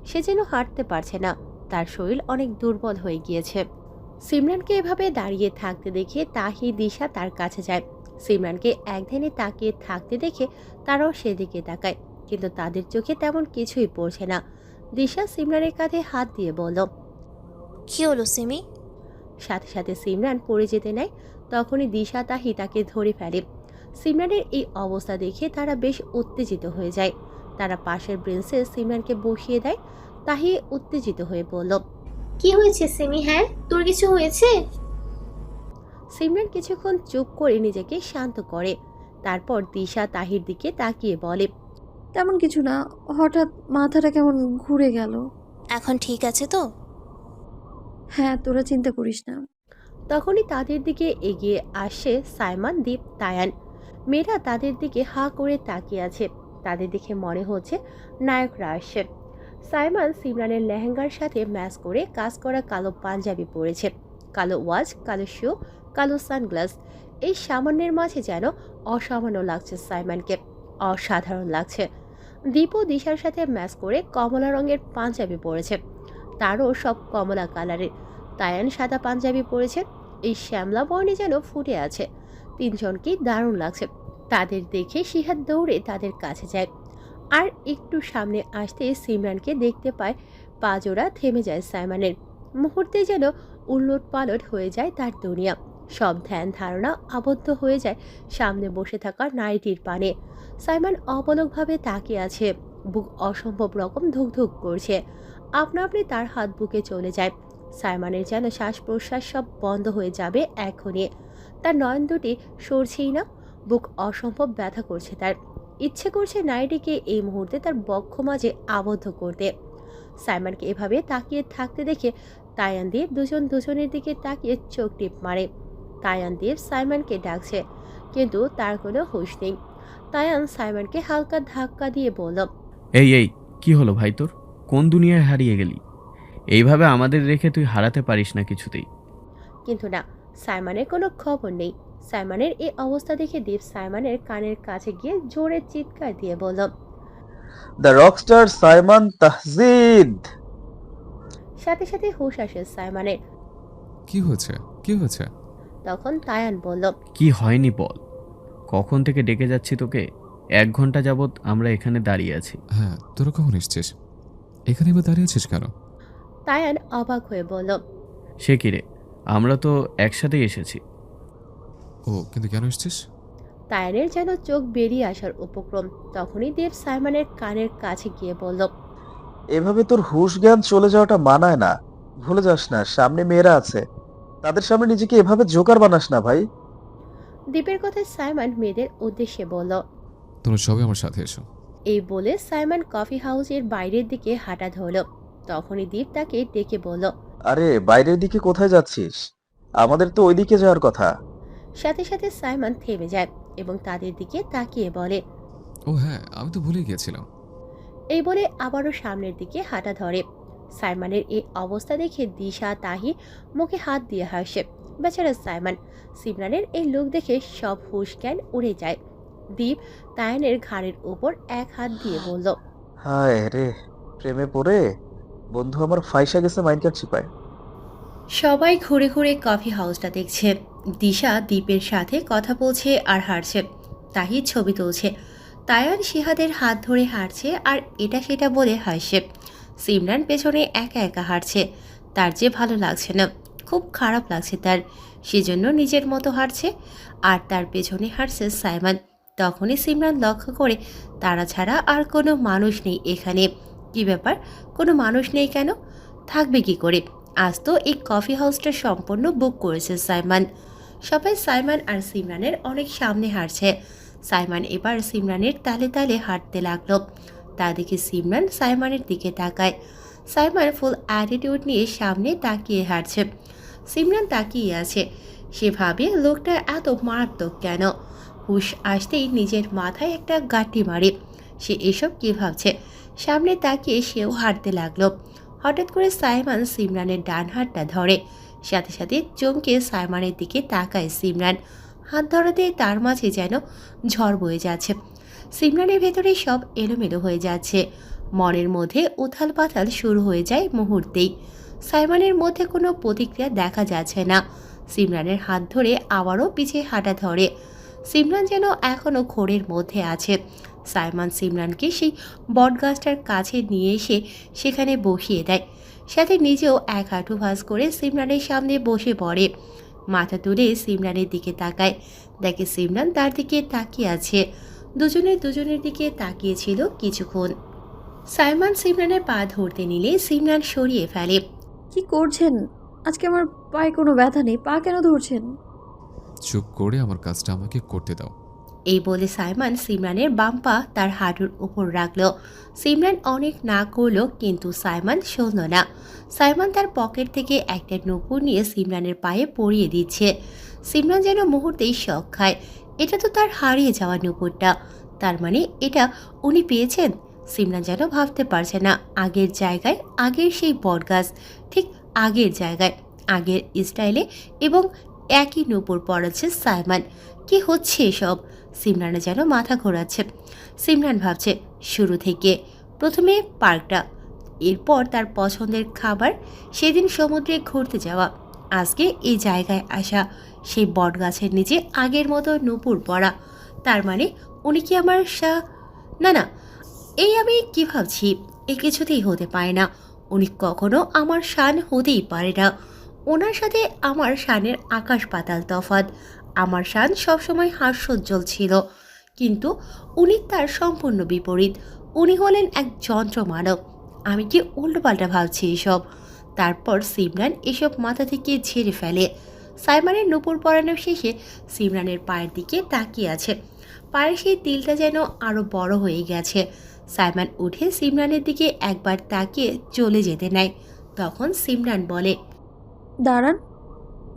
সে যেন হাঁটতে পারছে না, তার শরীর অনেক দুর্বল হয়ে গিয়েছে। সিমরানকে এভাবে দাঁড়িয়ে থাকতে দেখে তাহি দিশা তার কাছে যায়। সিমরানকে একধানে তাকিয়ে থাকতে দেখে তারাও সেদিকে তাকায়, কিন্তু তাদের চোখে তেমন কিছুই পড়ছে না। দিশা সিমরানের কাঁধে হাত দিয়ে বলল, কি হলো সিমি? সাথে সাথে সিমরান পড়ে যেতে নেয়। তখনই দিশা তাহি তাকে ধরে ফেলে। সিমরানের এই অবস্থা দেখে তারা বেশ উত্তেজিত হয়ে যায়। তারা পাশের বেঞ্চে সিমরানকে বসিয়ে দেয়। তাহি উত্তেজিত হয়ে বলল, কি হয়েছে সিমি? হ্যাঁ, তোর কিছু হয়েছে? সিমরান কিছুক্ষণ চুপ করে নিজেকে শান্ত করে। তারপর দিশা তাহির দিকে তাকিয়ে বলে, তেমন কিছু না, হঠাৎ মাথাটা কেমন ঘুরে গেল। এখন ঠিক আছে তো? হ্যাঁ, তোরা চিন্তা করিস না। তখনই তাদের দিকে এগিয়ে আসে সাইমন, দীপ, তায়ান। মেয়েরা তাদের দিকে হা করে তাকিয়ে আছে। তাদের দেখে মনে হচ্ছে নায়করা আসছে। সাইমন সিমরানের লেহেঙ্গার সাথে ম্যাচ করে কাজ করা কালো পাঞ্জাবি পরেছে, কালো ওয়াচ, কালো শু, কালো সানগ্লাস। এই সামান্যের মাঝে যেন অসামান্য লাগছে সাইমনকে, অসাধারণ লাগছে। দীপও দিশার সাথে ম্যাচ করে কমলা রঙের পাঞ্জাবি পরেছে, তারও সব কমলা কালারের। তায়ান সাদা পাঞ্জাবি পরেছে, এই শ্যামলা বর্ণে যেন ফুটে আছে। তিনজনকেই দারুণ লাগছে। তাদের দেখে সিহাত দৌড়ে তাদের কাছে যায়, আর একটু সামনে আসতে সিমরানকে দেখতে পায়। পাজোড়া থেমে যায় সাইমনের। মুহূর্তে যেন উলট পালট হয়ে যায় তার দুনিয়া। সব ধ্যান ধারণা আবদ্ধ হয়ে যায় সামনে বসে থাকা নারীটির পানে। সাইমন অপলকভাবে তাকিয়ে আছে, বুক অসম্ভব রকম ধুকধুক করছে। আপনা আপনি তার হাত বুকে চলে যায়। সাইমনের যেন শ্বাস প্রশ্বাস সব বন্ধ হয়ে যাবে এখনই। তার নয়ন দুটি সরছেই না, বুক অসম্ভব ব্যথা করছে তার। ইচ্ছে করছে নারীটিকে এই মুহূর্তে তার বক্ষ মাঝে আবদ্ধ করতে। সাইমনকে এভাবে তাকিয়ে থাকতে দেখে তায়ান দেব দুজন দুজনের দিকে তাকিয়ে চোখ টিপ মারে। তায়ান দেব সাইমনকে ডাকছে, কিন্তু তার কোনো হুঁশ নেই। তায়ান সাইমনকে হালকা ধাক্কা দিয়ে বলল, এই এই কি হলো ভাই তোর? কোন দুনিয়ায় হারিয়ে গেলি? এইভাবে আমাদের রেখে তুই হারাতে পারিস না কিছুতেই। কিন্তু না, সাইমনের কোনো খবর নেই। সাইমনের এই অবস্থা দেখে দীপ সাইমনের কানের কাছে গিয়ে জোরে চিৎকার দিয়ে বলল, দ্য রকস্টার সাইমন তাহজিদ। সাথে সাথে হুঁশ আসে সাইমনের। কি হয়েছে? কি হয়েছে? তখন তায়ান বলল, কি হয়নি বল। কখন থেকে ডেকে যাচ্ছি তোকে, 1 ঘন্টা যাবৎ আমরা এখানে দাঁড়িয়ে আছি। হ্যাঁ, তোরা কখন এসছিস? এখানে এবার দাঁড়িয়ে আছিস কেন? তায়ান অবাক হয়ে বলল, সে কি রে, আমরা তো একসাথেই এসেছি। ও, কিন্তু কেন এসছিস? তায়ানের যেন চোখ বেরিয়ে আসার উপক্রম। তখনই দেব সাইমনের কানের কাছে গিয়ে বলল, এভাবে তোর হুঁশ জ্ঞান চলে যাওয়াটা মানায় না। ভুলে যাস না সামনে মেয়েরা আছে, তাদের সামনে নিজেকে এভাবে জোকার বানাস না ভাই। দীপের কথায় সাইমন মেয়েদের উদ্দেশ্যে বলল। তোমরা সবাই আমার সাথে এসো। এই বলে সাইমন কফি হাউসের বাইরের দিকে হাঁটা ধরল। তখনই দীপ তাকে ডেকে বলল, আরে বাইরের দিকে কোথায় যাচ্ছিস? আমাদের তো ওইদিকে যাওয়ার কথা। সাথে সাথে সাইমন থেমে যায় এবং তাদের দিকে তাকিয়ে বলে, ও হ্যাঁ, আমি তো ভুলেই গিয়েছিলাম। এই বলে আবারও সামনের দিকে হাঁটা ধরে। সাইমনের এই অবস্থা দেখে দিশা তাহি মুখে হাত দিয়ে হাসে। বেচারা সাইমন, সিমরানের এই লোক দেখে সব হুঁশ জ্ঞান উড়ে যায়। দীপ তায়ানের ঘাড়ের উপর এক হাত দিয়ে বলল, হায় রে, প্রেমে পড়ে বন্ধু আমার ফাইসা গেছে মাইনকার চিপায়। সবাই ঘুরে ঘুরে কফি হাউসটা দেখছে। দিশা দীপের সাথে কথা বলছে আর হাঁটছে। তাহি ছবি তুলছে। তায়ান সিহাদের হাত ধরে হাঁটছে আর এটা সেটা বলে হাসছে। সিমরান পেছনে একা একা হাঁটছে। তার যে ভালো লাগছে না, খুব খারাপ লাগছে তার। সেজন্য নিজের মতো হাঁটছে, আর তার পেছনে হাঁটছে সাইমন। তখনই সিমরান লক্ষ্য করে তারা ছাড়া আর কোনো মানুষ নেই এখানে। কি ব্যাপার, কোনো মানুষ নেই কেন? থাকবে কি করে? আজ তো এই কফি হাউসটা সম্পূর্ণ বুক করেছে সাইমন। সবাই সাইমন আর সিমরানের অনেক সামনে হাঁটছে। সাইমন এবার সিমরানের তালে তালে হাঁটতে লাগলো। তা দেখে সিমরান সাইমনের দিকে তাকায়। সাইমন ফুল অ্যাটিটিউড নিয়ে সামনে তাকিয়ে হাঁটছে। সিমরান তাকিয়ে আছে। সে ভাবে লোকটা এত মারাত্মক কেন। হুশ আসতেই নিজের মাথায় একটা গাঁটি মারে। সে এসব কি ভাবছে? সামনে তাকিয়ে সেও হাঁটতে লাগলো। হঠাৎ করে সাইমন সিমরানের ডান হাতটা ধরে। সাথে সাথে চমকে সাইমনের দিকে তাকায় সিমরান। হাত ধরাতে তার মাঝে যেন ঝড় বয়ে যাচ্ছে। সিমরানের ভেতরে সব এলোমেলো হয়ে যাচ্ছে। মনের মধ্যে উথাল পাথাল শুরু হয়ে যায় মুহূর্তেই। সাইমনের মধ্যে কোনো প্রতিক্রিয়া দেখা যাচ্ছে না। সিমরানের হাত ধরে আবারও পিছিয়ে হাঁটা ধরে। সিমরান যেন এখনও ঘোরের মধ্যে আছে। সাইমন সিমরানকে সেই বটগাছটার কাছে নিয়ে এসে সেখানে বসিয়ে দেয়, সাথে নিজেও এক হাঁটু ভাঁজ করে সিমরানের সামনে বসে পড়ে। মাথা তুলে সিমরানের দিকে তাকায়, দেখে সিমরান তার দিকে তাকিয়ে আছে। দুজনের দিকে তাকিয়েছিল কিছুক্ষণ। সাইমন সিমরানের পা ধরতে নিলে সিমরান সরিয়ে ফেলে। কি করছেন? আজকে আমার পায়ে কোনো ব্যথা নেই, পা কেন ধরছেন? চুপ করে আমার কাজটা আমাকে করতে দাও। এই বলে সাইমন সিমরানের বাম পা তার হাঁটুর উপর রাখলো। সিমরান অনেক না করলো, কিন্তু সাইমন শুনল না। সাইমন তার পকেট থেকে একটা নূপুর নিয়ে সিমরানের পায়ে পরিয়ে দিচ্ছে। সিমরান যেন মুহূর্তেই শক খায়। এটা তো তার হারিয়ে যাওয়া নূপুরটা, তার মানে এটা উনি পেয়েছেন। সিমরান যেন ভাবতে পারছে না। আগের জায়গায়, আগের সেই বটগাছ, ঠিক আগের জায়গায়, আগের স্টাইলে এবং একই নূপুর পড়াচ্ছে সাইমন। কি হচ্ছে এসব? সিমরানের যেন মাথা ঘোরাচ্ছে। সিমরান ভাবছে শুরু থেকে, প্রথমে পার্কটা, এরপর তার পছন্দের খাবার, সেদিন সমুদ্রে ঘুরতে যাওয়া, আজকে এই জায়গায় আসা, সেই বটগাছের নিচে আগের মতো নূপুর পড়া। তার মানে উনি কি আমার না না, এই আমি কি ভাবছি? এ কিছুতেই হতে পারে না। উনি কখনো আমার শান হতেই পারে না। ওনার সাথে আমার শানের আকাশ পাতাল তফাৎ। আমার শান সবসময় হাস্যোজ্জ্বল ছিল, কিন্তু উনি তার সম্পূর্ণ বিপরীত। উনি হলেন এক যন্ত্র মানব। আমি কি উল্টোপাল্টা ভাবছি এসব? তারপর সিমরান এসব মাথা থেকে ঝেড়ে ফেলে। সাইমনের নূপুর পরানো শেষে সিমরানের পায়ের দিকে তাকিয়ে আছে। পায়ের সেই তিলটা যেন আরো বড় হয়ে গেছে। সাইমন উঠে সিমরানের দিকে একবার তাকিয়ে চলে যেতে নেয়। তখন সিমরান বলে, দাঁড়ান,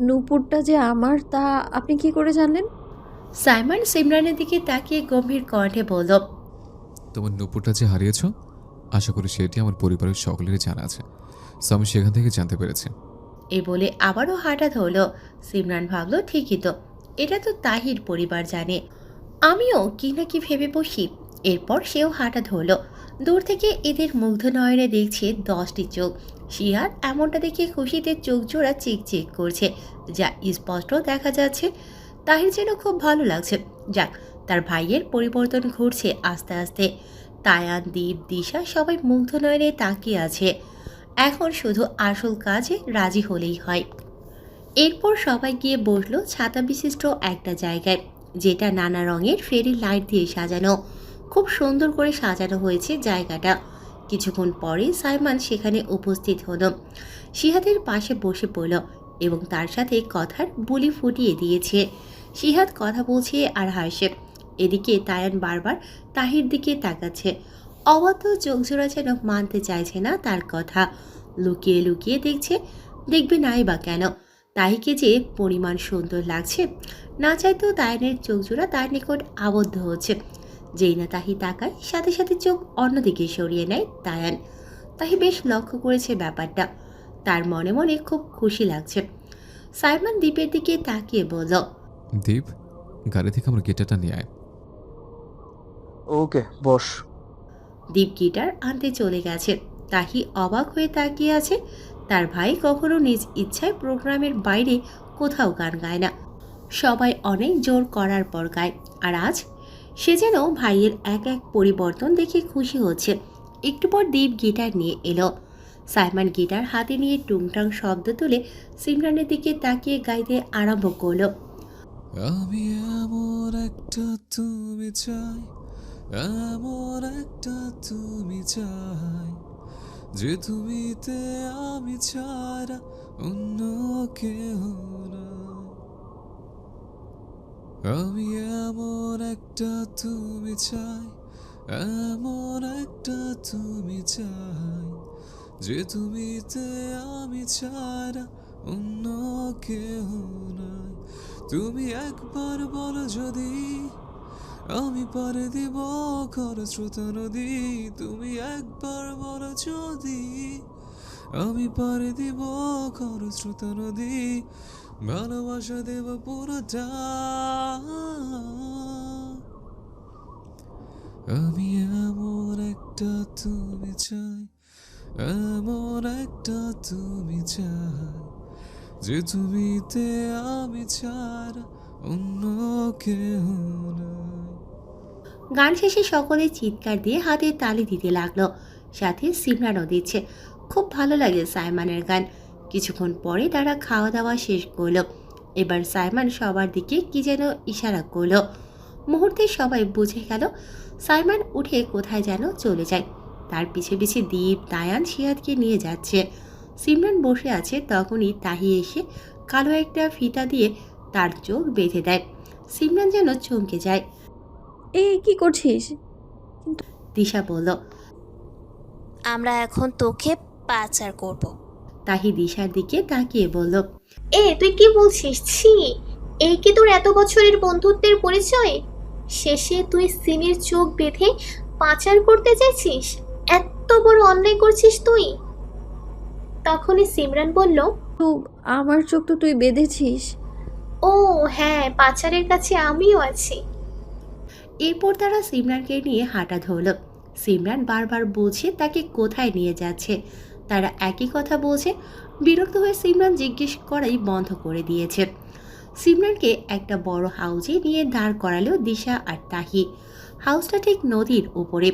নূপুরটা যে আমার তা আপনি কি করে জানলেন? সাইমন সিমরানের দিকে তাকিয়ে গম্ভীর কণ্ঠে বলল, তোমার নূপুরটা যে হারিয়েছ, আশা করি সেটি আমার পরিবারের সকলেরই জানা আছে। সো আমি সেখান থেকে জানতে পেরেছি। এই বলে আবারও হাঁটা ধরল। সিমরান ভাবল, ঠিকই তো, এটা তো তাহির পরিবার জানে। আমিও কি না কি ভেবে বসি। এরপর সেও হাঁটা ধরল। দূর থেকে এদের মুগ্ধ নয়নে দেখছে 10টি চোখ। শিহার এমনটা দেখে খুশিতে চোখ জোড়া চিকচিক করছে, যা স্পষ্ট দেখা যাচ্ছে। তাহির যেন খুব ভালো লাগছে। যাক, তার ভাইয়ের পরিবর্তন ঘটছে আস্তে আস্তে। তায়ান, দীপ, দিশা সবাই মুগ্ধ নয়নে তাকিয়ে আছে। এখন শুধু আসল কাজে রাজি হলেই হয়। এরপর সবাই গিয়ে বসলো ছাতা বিশিষ্ট একটা জায়গায়, যেটা নানা রঙের ফেরি লাইট দিয়ে সাজানো। খুব সুন্দর করে সাজানো হয়েছে জায়গাটা। কিছুক্ষণ পরে সাইমন সেখানে উপস্থিত হলো। শিহাদের পাশে বসে পড়ল এবং তার সাথে কথার বুলি ফুটিয়ে দিয়েছে। শিহাদ কথা বলছে আর হাসে। এদিকে তায়ান বারবার তাহির দিকে তাকাচ্ছে। অবাধ্য চোখজোড়া যেন মানতে চাইছে না তার কথা। লুকিয়ে লুকিয়ে দেখছে। দেখবে নাই বা কেন? তাহিকে যে পরিমাণ সুন্দর লাগছে, না চাইতেও তায়ানের চোখজোড়া তার নিকট আবদ্ধ হচ্ছে। যেই না তাহি তাকায়, সাথে সাথে চোখ অন্যদিকে সরিয়ে নেয় তায়ান। তাহি বেশ লক্ষ্য করেছে ব্যাপারটা। তার মনে মনে খুব খুশি লাগছে। সাইমন দ্বীপের দিকে তাকিয়ে বলল, দীপ, গাড়ি থেকে আমার গিটারটা নিয়ে আয়। ওকে, বস। দ্বীপ গিটার আনতে চলে গেছে। তাহি অবাক হয়ে তাকিয়ে আছে। তার ভাই কখনো নিজ ইচ্ছায় প্রোগ্রামের বাইরে কোথাও গান গায় না। সবাই অনেক জোর করার পর গায়। আর আজ সে যেন ভাইয়ের এক এক পরিবর্তন দেখে খুশি হচ্ছে। একটু পর দীপ গিটার নিয়ে এলো। সাইমন গিটার হাতে নিয়ে টুংটাং শব্দ তুলে সিমরানের দিকে তাকিয়ে গাইতে আরম্ভ করলো। আমি এমন একটা তুমি চাই, এমন একটা তুমি চাই, যে তুমিতে আমি ছাড়া অন্য কেউ নাই। আমি এমন একটা তুমি চাই, এমন একটা তুমি চাই, যে তুমিতে আমি ছাড়া অন্য কেউ নাই। তুমি একবার বলো যদি, আমি পারে দিব খরস্রোত নদী। তুমি একবার বলো যদি, আমি পারে দিব খরস্রোত নদী। ভালোবাসা দেব পুরোটা, আমি এমন একটা তুমি চাই, এমন একটা তুমি চাই, যে তুমিতে আমি ছাড়া অন্য কেউ নাই। গান শেষে সকলে চিৎকার দিয়ে হাতে তালি দিতে লাগলো, সাথে সিমরানও দিচ্ছে। খুব ভালো লাগে সাইমনের গান। কিছুক্ষণ পরে তারা খাওয়া দাওয়া শেষ করলো। এবার সাইমন সবার দিকে কি যেন ইশারা করলো। মুহূর্তে সবাই বুঝে গেল সাইমন উঠে কোথায় যেন চলে যায়। তার পিছে পিছে দীপ, দায়ান সিহাদকে নিয়ে যাচ্ছে। সিমরান বসে আছে, তখনই তাহি এসে কালো একটা ফিতা দিয়ে তার চোখ বেঁধে দেয়। সিমরান যেন চমকে যায়। এই কি করছিস? দিশা বলল। আমরা এখন তোকে পাচার করব। তাহি দিশার দিকে তাকিয়ে বলল। তুই কি বলছিস? ছি, এই কি তোর এত বছরের বন্ধুত্বের পরিচয়? শেষে তুই সিমির চোখ বেঁধে পাচার করতে চাইছিস? এত বড় অন্যায় করছিস তুই। তখনই সিমরান বলল, তো আমার চোখ তো তুই বেঁধেছিস। ও হ্যাঁ, পাচারের কাছে আমিও আছি। এরপর তারা সিমরানকে নিয়ে হাঁটা ধরল। সিমরান বারবার বলছে তাকে কোথায় নিয়ে যাচ্ছে। তারা একই কথা বলছে। বিরক্ত হয়ে সিমরান জিজ্ঞেস করাই বন্ধ করে দিয়েছে। সিমরানকে একটা বড় হাউসে নিয়ে দাঁড় করালো দিশা আর তাহি। হাউসটা ঠিক নদীর উপরে।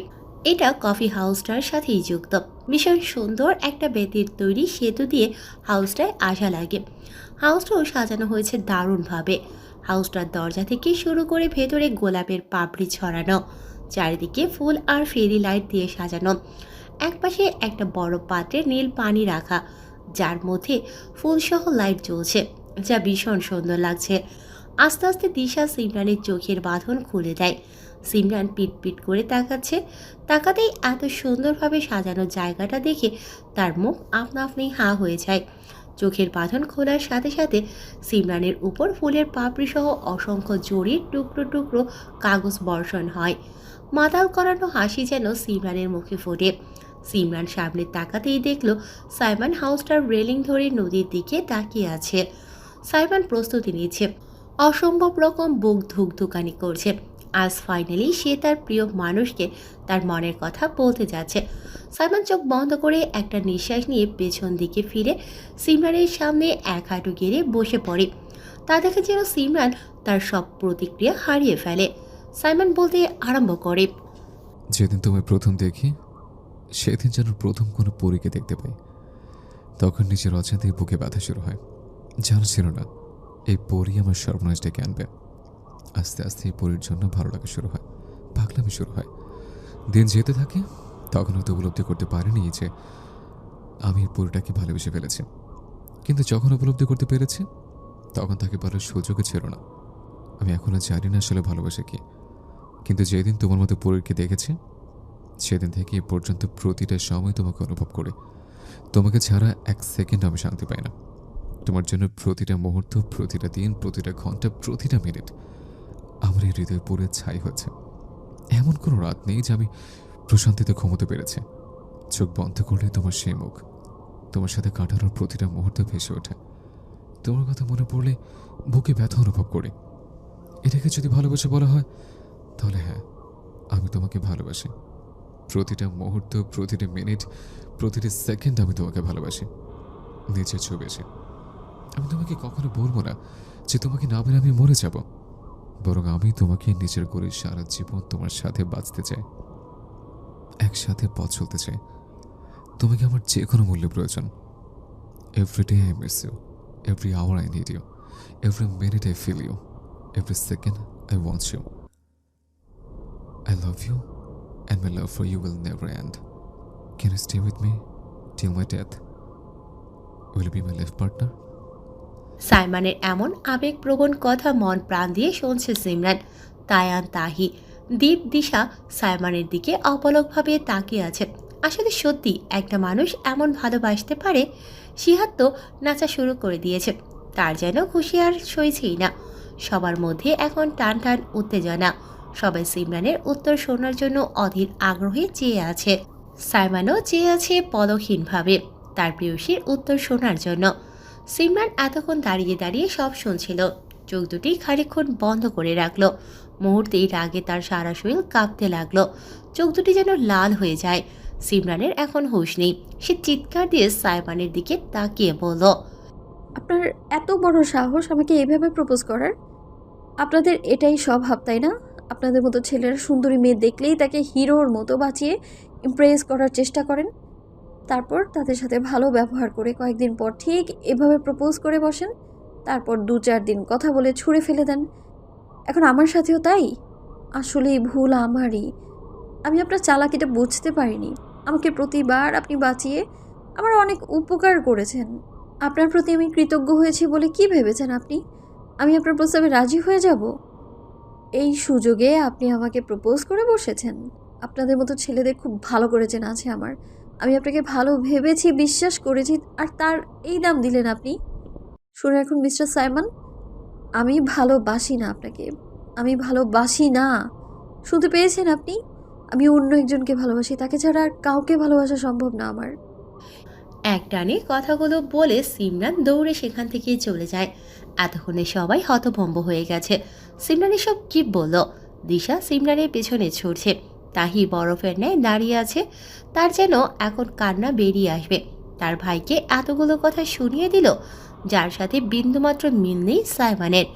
এটা কফি হাউসটার সাথেই যুক্ত। ভীষণ সুন্দর একটা বেতের তৈরি সেতু দিয়ে হাউসটায় আসা লাগে। হাউসটাও সাজানো হয়েছে দারুণভাবে। হাউসটার দরজা থেকে শুরু করে ভেতরে গোলাপের পাপড়ি ছড়ানো, চারিদিকে ফুল আর ফেরি লাইট দিয়ে সাজানো। একপাশে একটা বড় পাত্রে নীল পানি রাখা, যার মধ্যে ফুলসহ লাইট জ্বলছে, যা ভীষণ সুন্দর লাগছে। আস্তে আস্তে দিশা সিমরানের চোখের বাঁধন খুলে দেয়। সিমরান পিট পিট করে তাকাচ্ছে। তাকাতেই এত সুন্দরভাবে সাজানো জায়গাটা দেখে তার মুখ আপনা আপনি হাঁ হয়ে যায়। চোখের বাঁধন খোলার সাথে সাথে সিমরানের উপর ফুলের পাপড়ি সহ অসংখ্য জরির টুকরো টুকরো কাগজ বর্ষণ হয়। মাতাল করানো হাসি যেন সিমরানের মুখে ফোটে। সিমরান সামনে তাকাতেই দেখল সাইমন হাউসটার রেলিং ধরে নদীর দিকে তাকিয়ে আছে। সাইমন প্রস্তুতি নিচ্ছে, অসম্ভব রকম বুক ধুকধুকানি করছে। আজ ফাইনালি সে তার প্রিয় মানুষকে তার মনের কথা বলতে যাচ্ছে। সাইমন চোখ বন্ধ করে একটা নিঃশ্বাস নিয়ে পেছন দিকে ফিরে সিমরানের সামনে এক হাঁটু গেড়ে বসে পড়ে। তা দেখে যেন সিমরান তার সব প্রতিক্রিয়া হারিয়ে ফেলে। সাইমন বলতে আরম্ভ করে। যেদিন তোমায় প্রথম দেখি, সেদিন যেন প্রথম কোনো পরীকে দেখতে পাই। তখন নিজের অজান্তেই বুকে ব্যথা শুরু হয়। জানা ছিল না এই পরী আমার সর্বনাশ ডেকে আনবে। আস্তে আস্তে এই পরীর জন্য ভালো লাগা শুরু হয়, পাগলামি শুরু হয়। দিন যেতে থাকে, তখন হয়তো উপলব্ধি করতে পারিনি যে আমি এই পরীটাকে ভালোবেসে ফেলেছি। কিন্তু যখন উপলব্ধি করতে পেরেছি, তখন তাকে বলার সুযোগও ছিল না। আমি এখনো জানি না আসলে ভালোবাসা কি। কিন্তু যেদিন তোমার মতো পরীকে দেখেছি, সেদিন থেকে এ পর্যন্ত প্রতিটা সময় তোমাকে অনুভব করি। তোমাকে ছাড়া এক সেকেন্ড আমি শান্তি পাই না। তোমার জন্য প্রতিটা মুহূর্ত, প্রতিটা দিন, প্রতিটা ঘন্টা, প্রতিটা মিনিট আমার এই হৃদয় পুরে ছাই হচ্ছে। এমন কোনো রাত নেই যে আমি প্রশান্তিতে ঘুমোতে পেরেছি। চোখ বন্ধ করলে তোমার সেই মুখ, তোমার সাথে কাটানোর প্রতিটা মুহূর্ত ভেসে ওঠে। তোমার কথা মনে পড়লে বুকে ব্যথা অনুভব করি। এটাকে যদি ভালোবাসা বলা হয়, তাহলে হ্যাঁ, আমি তোমাকে ভালোবাসি। প্রতিটা মুহূর্ত, প্রতিটা মিনিট, প্রতিটা সেকেন্ড আমি তোমাকে ভালোবাসি, নিজের ছবি এসে। আমি তোমাকে কখনো বলবো না যে তোমাকে না পেলে আমি মরে যাব, বরং আমি তোমাকে নিজের করে সারা জীবন তোমার সাথে বাঁচতে চাই, একসাথে পথ চলতে চাই। তোমাকে আমার যে কোনো মূল্যে প্রয়োজন। Every day I miss you, every hour I need you, every minute I feel you, every second I want you. I love you, and my love for you will never end. Can you stay with me till my death? Will you be my life partner? সাইমনের এমন আবেগপ্রবণ কথা মন প্রাণ দিয়ে শুনছে সিমরান। তায়ান, তাহি, দীপ, দিশা সাইমনের দিকে অপলকভাবে তাকিয়ে আছে। আসলে সত্যি একটা মানুষ এমন ভালোবাসতে পারে। সিহাত তো নাচা শুরু করে দিয়েছে। তার যেন খুশি আর সইছেই না। সবার মধ্যে এখন টান টান উত্তেজনা। সবাই সিমরানের উত্তর শোনার জন্য অধীর আগ্রহে চেয়ে আছে। সাইমনও চেয়ে আছে পলকহীনভাবে তার প্রেয়সীর উত্তর শোনার জন্য। সিমরান এতক্ষণ দাঁড়িয়ে দাঁড়িয়ে সব শুনছিল। চোখ দুটি খানিকক্ষণ বন্ধ করে রাখলো। মুহূর্তেই রাগে তার সারা শরীর কাঁপতে লাগলো, চোখ দুটি যেন লাল হয়ে যায়। সিমরানের এখন হুঁশ নেই। সে চিৎকার দিয়ে সাইমানের দিকে তাকিয়ে বলল, আপনার এত বড় সাহস আমাকে এইভাবে প্রপোজ করার? আপনাদের এটাই স্বভাব, তাই না? আপনাদের মতো ছেলেরা সুন্দরী মেয়ে দেখলেই তাকে হিরোর মতো বাঁচিয়ে ইমপ্রেস করার চেষ্টা করেন, তারপর তাদের সাথে ভালো ব্যবহার করে কয়েকদিন পর ঠিক এভাবে প্রপোজ করে বসেন, তারপর 2-4 দিন কথা বলে ছুঁড়ে ফেলে দেন। এখন আমার সাথেও তাই? আসলেই ভুল আমারই। আমি আপনার চালাকিটা বুঝতে পারিনি। আমাকে প্রতিবার আপনি বাঁচিয়ে আমার অনেক উপকার করেছেন। আপনার প্রতি আমি কৃতজ্ঞ হয়েছি বলে কি ভেবেছেন আপনি? আমি আপনার প্রস্তাবে রাজি হয়ে যাব? এই সুযোগে আপনি আমাকে প্রপোজ করে বসেছেন। আপনাদের মতো ছেলেদের খুব ভালো করে চেনা আছে আমার। আমি আপনাকে ভালো ভেবেছি, বিশ্বাস করেছি, আর তার এই দাম দিলেন আপনি? শুনে এখন মিস্টার সাইমন, আমি ভালোবাসি না আপনাকে। আমি ভালোবাসি না। শুনতে পেয়েছেন আপনি? আমি অন্য একজনকে ভালোবাসি। তাকে ছাড়া আর কাউকে ভালোবাসা সম্ভব না আমার। একটানে কথাগুলো বলে সিমরান দৌড়ে সেখান থেকে চলে যায়। এতক্ষণে সবাই হতভম্ব হয়ে গেছে। সিমরান এসব কি বলল? দিশা সিমরানের পেছনে ছুটছে। তাহি বরফের ন্যায় দাঁড়িয়ে আছে। তার যেন এখন কান্না বেরিয়ে আসবে। তার ভাইকে এতগুলো কথা শুনিয়ে দিল, যার সাথে বিন্দুমাত্র মিল নেই সাইমানের।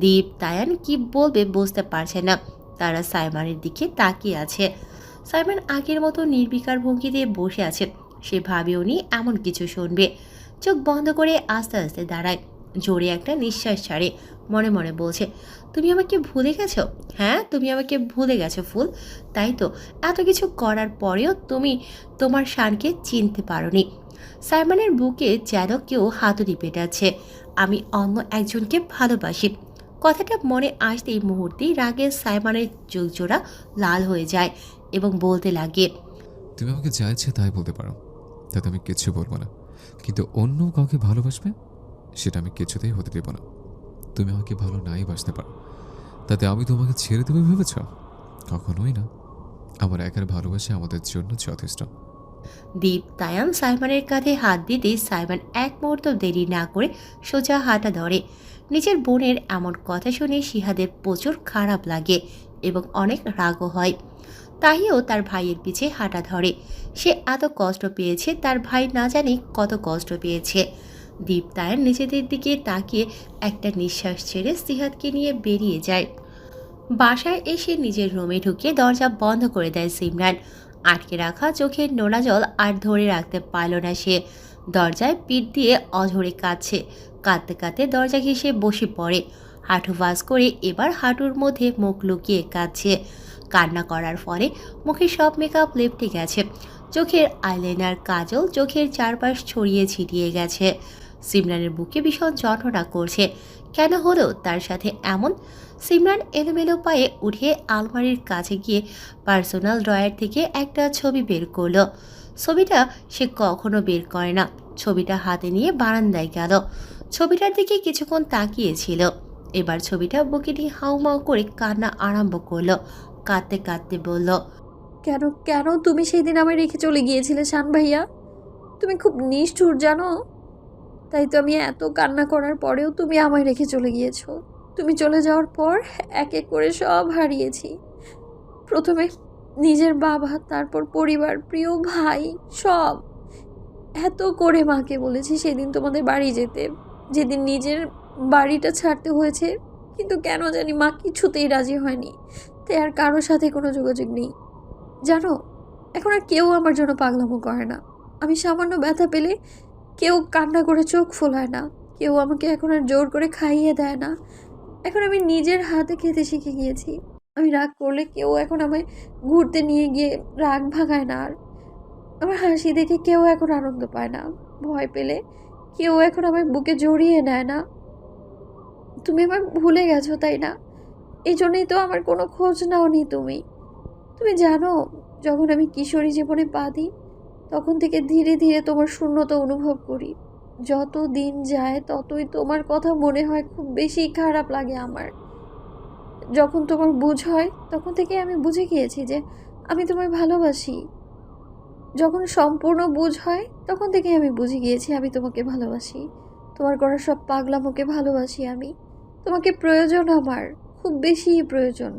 দীপ তায়ান কি বলবে বুঝতে পারছে না। তারা সাইমানের দিকে তাকিয়ে আছে। সাইমান আগের মতো নির্বিকার ভঙ্গিতে বসে আছে। সে ভাবেও নি এমন কিছু শুনবে। চোখ বন্ধ করে আস্তে আস্তে দাঁড়ায়, জোরে একটা নিঃশ্বাস ছাড়ে। মনে মনে বলছে, তুমি আমাকে ভুলে গেছো? হ্যাঁ, তুমি আমাকে ভুলে গেছো ফুল। তাই তো এত কিছু করার পরেও তুমি তোমার শানকে চিনতে পারোনি। সাইমনের বুকে যেন কেউ হাতুড়ি পেটাচ্ছে। আমি অন্য একজনকে ভালোবাসি। কথাটা মনে আসতেই মুহূর্তেই রাগে সাইমনের চোখ জোড়া লাল হয়ে যায় এবং বলতে লাগে, তুমি আমাকে যা ইচ্ছে তাই বলতে পারো, তাতে আমি কিচ্ছু বলবো না। কিন্তু অন্য কাউকে ভালোবাসবে সেটা আমি কিছুতেই হতে দেব না। তুমি আমাকে ভালো নাই বাসতে পারো, তাতে আমি তোমাকে ছেড়ে দেবে ভেবেছ? কখনোই না। আমার একার ভালোবাসা আমাদের জন্য যথেষ্ট। দীপ তায়ান সাইমনের কাঁধে হাত দিতেই সাইমন এক মুহূর্ত দেরি না করে সোজা হাঁটা ধরে। নিজের বোনের এমন কথা শুনে শিহাদের প্রচুর খারাপ লাগে এবং অনেক রাগও হয়। তাহিও তার ভাইয়ের পিছে হাঁটা ধরে। সে এত কষ্ট পেয়েছে, তার ভাই না জানি কত কষ্ট পেয়েছে। দীপ তায়ান নিজেদের দিকে তাকিয়ে একটা নিঃশ্বাস ছেড়ে সিহাদকে নিয়ে বেরিয়ে যায়। বাসায় এসে নিজের রুমে ঢুকে দরজা বন্ধ করে দেয় সিমরান। আটকে রাখা চোখের নোনা জল আর ধরে রাখতে পারল না সে। দরজায় পিঠ দিয়ে অঝরে কাঁদছে। কাঁদতে কাঁদতে দরজা ঘেঁষে বসে পড়ে। হাঁটু ভাঁজ করে এবার হাঁটুর মধ্যে মুখ লুকিয়ে কাঁদছে। কান্না করার ফলে মুখে সব মেকআপ লেপটে গেছে। চোখের আইলাইনার, কাজল চোখের চারপাশ ছড়িয়ে ছিটিয়ে গেছে। সিমরানের বুকে ভীষণ যন্ত্রণা করছে। কেন হলো তার সাথে এমন? সিমরান এলোমেলো পায়ে উঠে আলমারির কাছে গিয়ে পার্সোনাল ড্রয়ার থেকে একটা ছবি বের করলো। ছবিটা সে কখনো বের করে না। ছবিটা হাতে নিয়ে বারান্দায় গেল। ছবিটার দিকে কিছুক্ষণ তাকিয়েছিল। এবার ছবিটা বুকে নিয়ে হাউমাউ করে কান্না আরম্ভ করলো। কাঁদতে কাঁদতে বলল, কেন কেন তুমি সেই দিন আমায় রেখে চলে গিয়েছিলে শান ভাইয়া? তুমি খুব নিষ্ঠুর জানো। তাই তো আমি এত কান্না করার পরেও তুমি আমায় রেখে চলে গিয়েছো। তুমি চলে যাওয়ার পর এক এক করে সব হারিয়েছি। প্রথমে নিজের বাবা, তারপর পরিবার, প্রিয় ভাই, সব। এত করে মাকে বলেছি সেদিন তোমাদের বাড়ি যেতে, যেদিন নিজের বাড়িটা ছাড়তে হয়েছে। কিন্তু কেন জানি মা কিছুতেই রাজি হয়নি। তাই আর কারোর সাথে কোনো যোগাযোগ নেই। জানো, এখন আর কেউ আমার জন্য পাগলামো করে না। আমি সামান্য ব্যথা পেলে কেউ কান্না করে চোখ ফোলায় না। কেউ আমাকে এখন আর জোর করে খাইয়ে দেয় না। এখন আমি নিজের হাতে খেতে শিখে গিয়েছি। আমি রাগ করলে কেউ এখন আমায় ঘুরতে নিয়ে গিয়ে রাগ ভাগায় না। আর আমার হাসি দেখে কেউ এখন আনন্দ পায় না। ভয় পেলে কেউ এখন আমায় বুকে জড়িয়ে নেয় না। তুমি আমায় ভুলে গেছো, তাই না? এই জন্যই তো আমার কোনো খোঁজ নাওনি তুমি। তুমি জানো, যখন আমি কিশোরী জীবনে পা দিই তখন থেকে ধীরে ধীরে তোমার শূন্যতা অনুভব করি। যত দিন যায় ততই তোমার কথা মনে হয়, খুব বেশি খারাপ লাগে আমার। যখন তোমার বুঝ হয় তখন থেকে আমি বুঝে গিয়েছি যে আমি তোমায় ভালোবাসি। যখন সম্পূর্ণ বুঝ হয় তখন থেকে আমি বুঝে গিয়েছি আমি তোমাকে ভালোবাসি। তোমার করা সব পাগলামোকে ভালোবাসি আমি। তোমাকে প্রয়োজন আমার, খুব বেশি প্রয়োজন,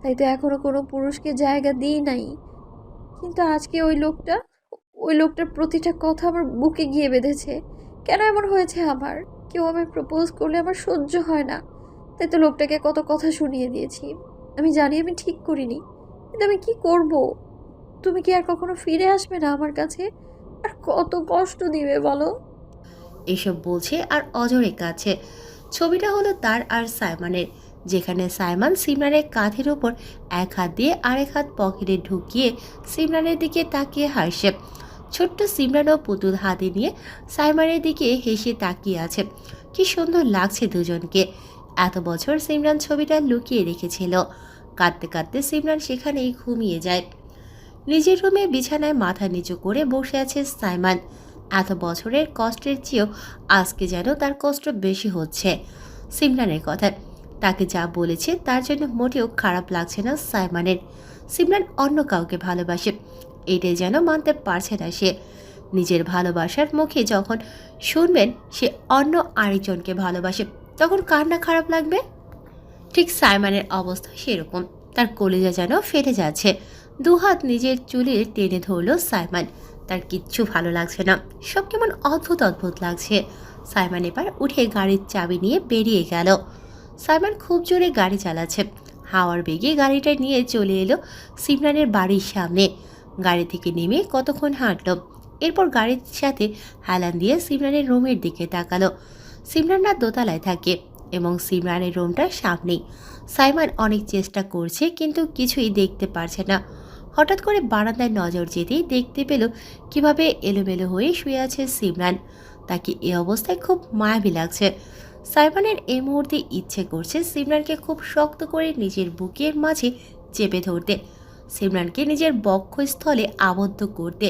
তাই তো এখনো কোনো পুরুষকে জায়গা দিই নাই। কিন্তু আজকে ওই লোকটার প্রতিটা কথা আমার বুকে গিয়ে বেঁধেছে। কেন এমন হয়েছে আমার? কেউ আমায় প্রপোজ করলে আমার সহ্য হয় না, তাই তো লোকটাকে কত কথা শুনিয়ে দিয়েছি। আমি জানি আমি ঠিক করিনি, কিন্তু আমি কি করব? তুমি কি আর কখনো ফিরে আসবে না আমার কাছে? আর কত কষ্ট দিবে বলো? এসব বলছে আর অজরে কাছে। ছবিটা হলো তার আর সাইমনের, যেখানে সাইমন সিমরানের কাঁধের ওপর এক হাত দিয়ে আরেক হাত পকেটে ঢুকিয়ে সিমরানের দিকে তাকিয়ে হাসছে। ছোট্ট সিমরানও পুতুল হাতে নিয়ে সাইমনের দিকে হেসে তাকিয়ে আছে। কি সুন্দর লাগছে দুজনকে। এত বছর সিমরান ছবিটা লুকিয়ে রেখেছিল। কাঁদতে কাঁদতে সিমরান সেখানেই ঘুমিয়ে যায়। নিজের রুমে বিছানায় মাথা নিচু করে বসে আছে সাইমন। এত বছরের কষ্টের চেয়েও আজকে যেন তার কষ্ট বেশি হচ্ছে সিমরানের কথা। তাকে যা বলেছে তার জন্য মোটেও খারাপ লাগছে না সাইমনের। সিমরান অন্য কাউকে ভালোবাসে, এটাই যেন মানতে পারছে না সে। নিজের ভালোবাসার মুখে যখন শুনবেন সে অন্য আরেকজনকে ভালোবাসে, তখন কার না খারাপ লাগবে? ঠিক সাইমনের অবস্থা সেরকম। তার কলিজা যেন ফেটে যাচ্ছে। দুহাত নিজের চুলে টেনে ধরল সাইমন। তার কিচ্ছু ভালো লাগছে না, সব কেমন অদ্ভুত অদ্ভুত লাগছে। সাইমন এবার উঠে গাড়ির চাবি নিয়ে বেরিয়ে গেল। সাইমন খুব জোরে গাড়ি চালাচ্ছে। হাওয়ার বেগে গাড়িটা নিয়ে চলে এলো সিমরানের বাড়ির সামনে। গাড়ি থেকে নেমে কতক্ষণ হাঁটল, এরপর গাড়ির সাথে হেলান দিয়ে সিমরানের রুমের দিকে তাকালো। সিমরানরা দোতলায় থাকে এবং সিমরানের রুমটার সামনেই। সাইমন অনেক চেষ্টা করছে কিন্তু কিছুই দেখতে পারছে না। হঠাৎ করে বারান্দায় নজর যেতেই দেখতে পেল কিভাবে এলোমেলো হয়ে শুয়ে আছে সিমরান। তাকে এ অবস্থায় খুব মায়াবী লাগছে। সাইমনের এই মুহূর্তে ইচ্ছে করছে সিমরানকে খুব শক্ত করে নিজের বুকের মাঝে চেপে ধরতে, সিমরানকে নিজের বক্ষস্থলে আবদ্ধ করতে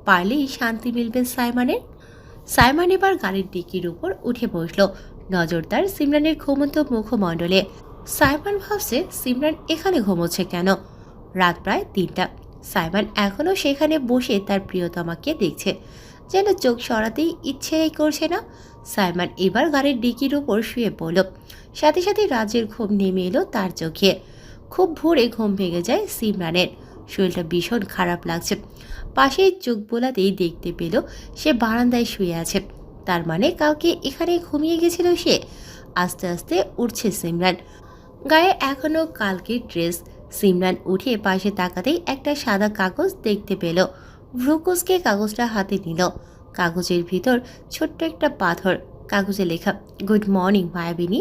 পারলেই শান্তি মিলবে সাইমনের। সাইমন এবার গাড়ির ডিকির উপর উঠে বসল, নজর তার সিমরানের ঘুমন্ত মুখমণ্ডলে। সাইমন ভাবছে সিমরান এখানে ঘুমোচ্ছে কেন? রাত প্রায় 3টা। সাইমন এখনও সেখানে বসে তার প্রিয়তমাকে দেখছে, যেন চোখ সরাতেই ইচ্ছেই করছে না। সাইমন এবার গাড়ির ডিকির উপর শুয়ে পড়ল। সাথে সাথে রাজ্যের ঘুম নেমে এলো তার চোখে। খুব ভোরে ঘুম ভেঙে যায় সিমরানের। শরীরটা ভীষণ খারাপ লাগছে। পাশেই চোখ বোলাতেই দেখতে পেল সে বারান্দায় শুয়ে আছে। তার মানে কাউকে এখানে ঘুমিয়ে গেছিল সে। আস্তে আস্তে উঠছে সিমরান, গায়ে এখনো কালকের ড্রেস। সিমরান উঠে পাশে তাকাতেই একটা সাদা কাগজ দেখতে পেল। ভ্রুকুসকে কাগজটা হাতে নিল। কাগজের ভিতর ছোট্ট একটা পাথর, কাগজে লেখা, গুড মর্নিং মায়াবিনী।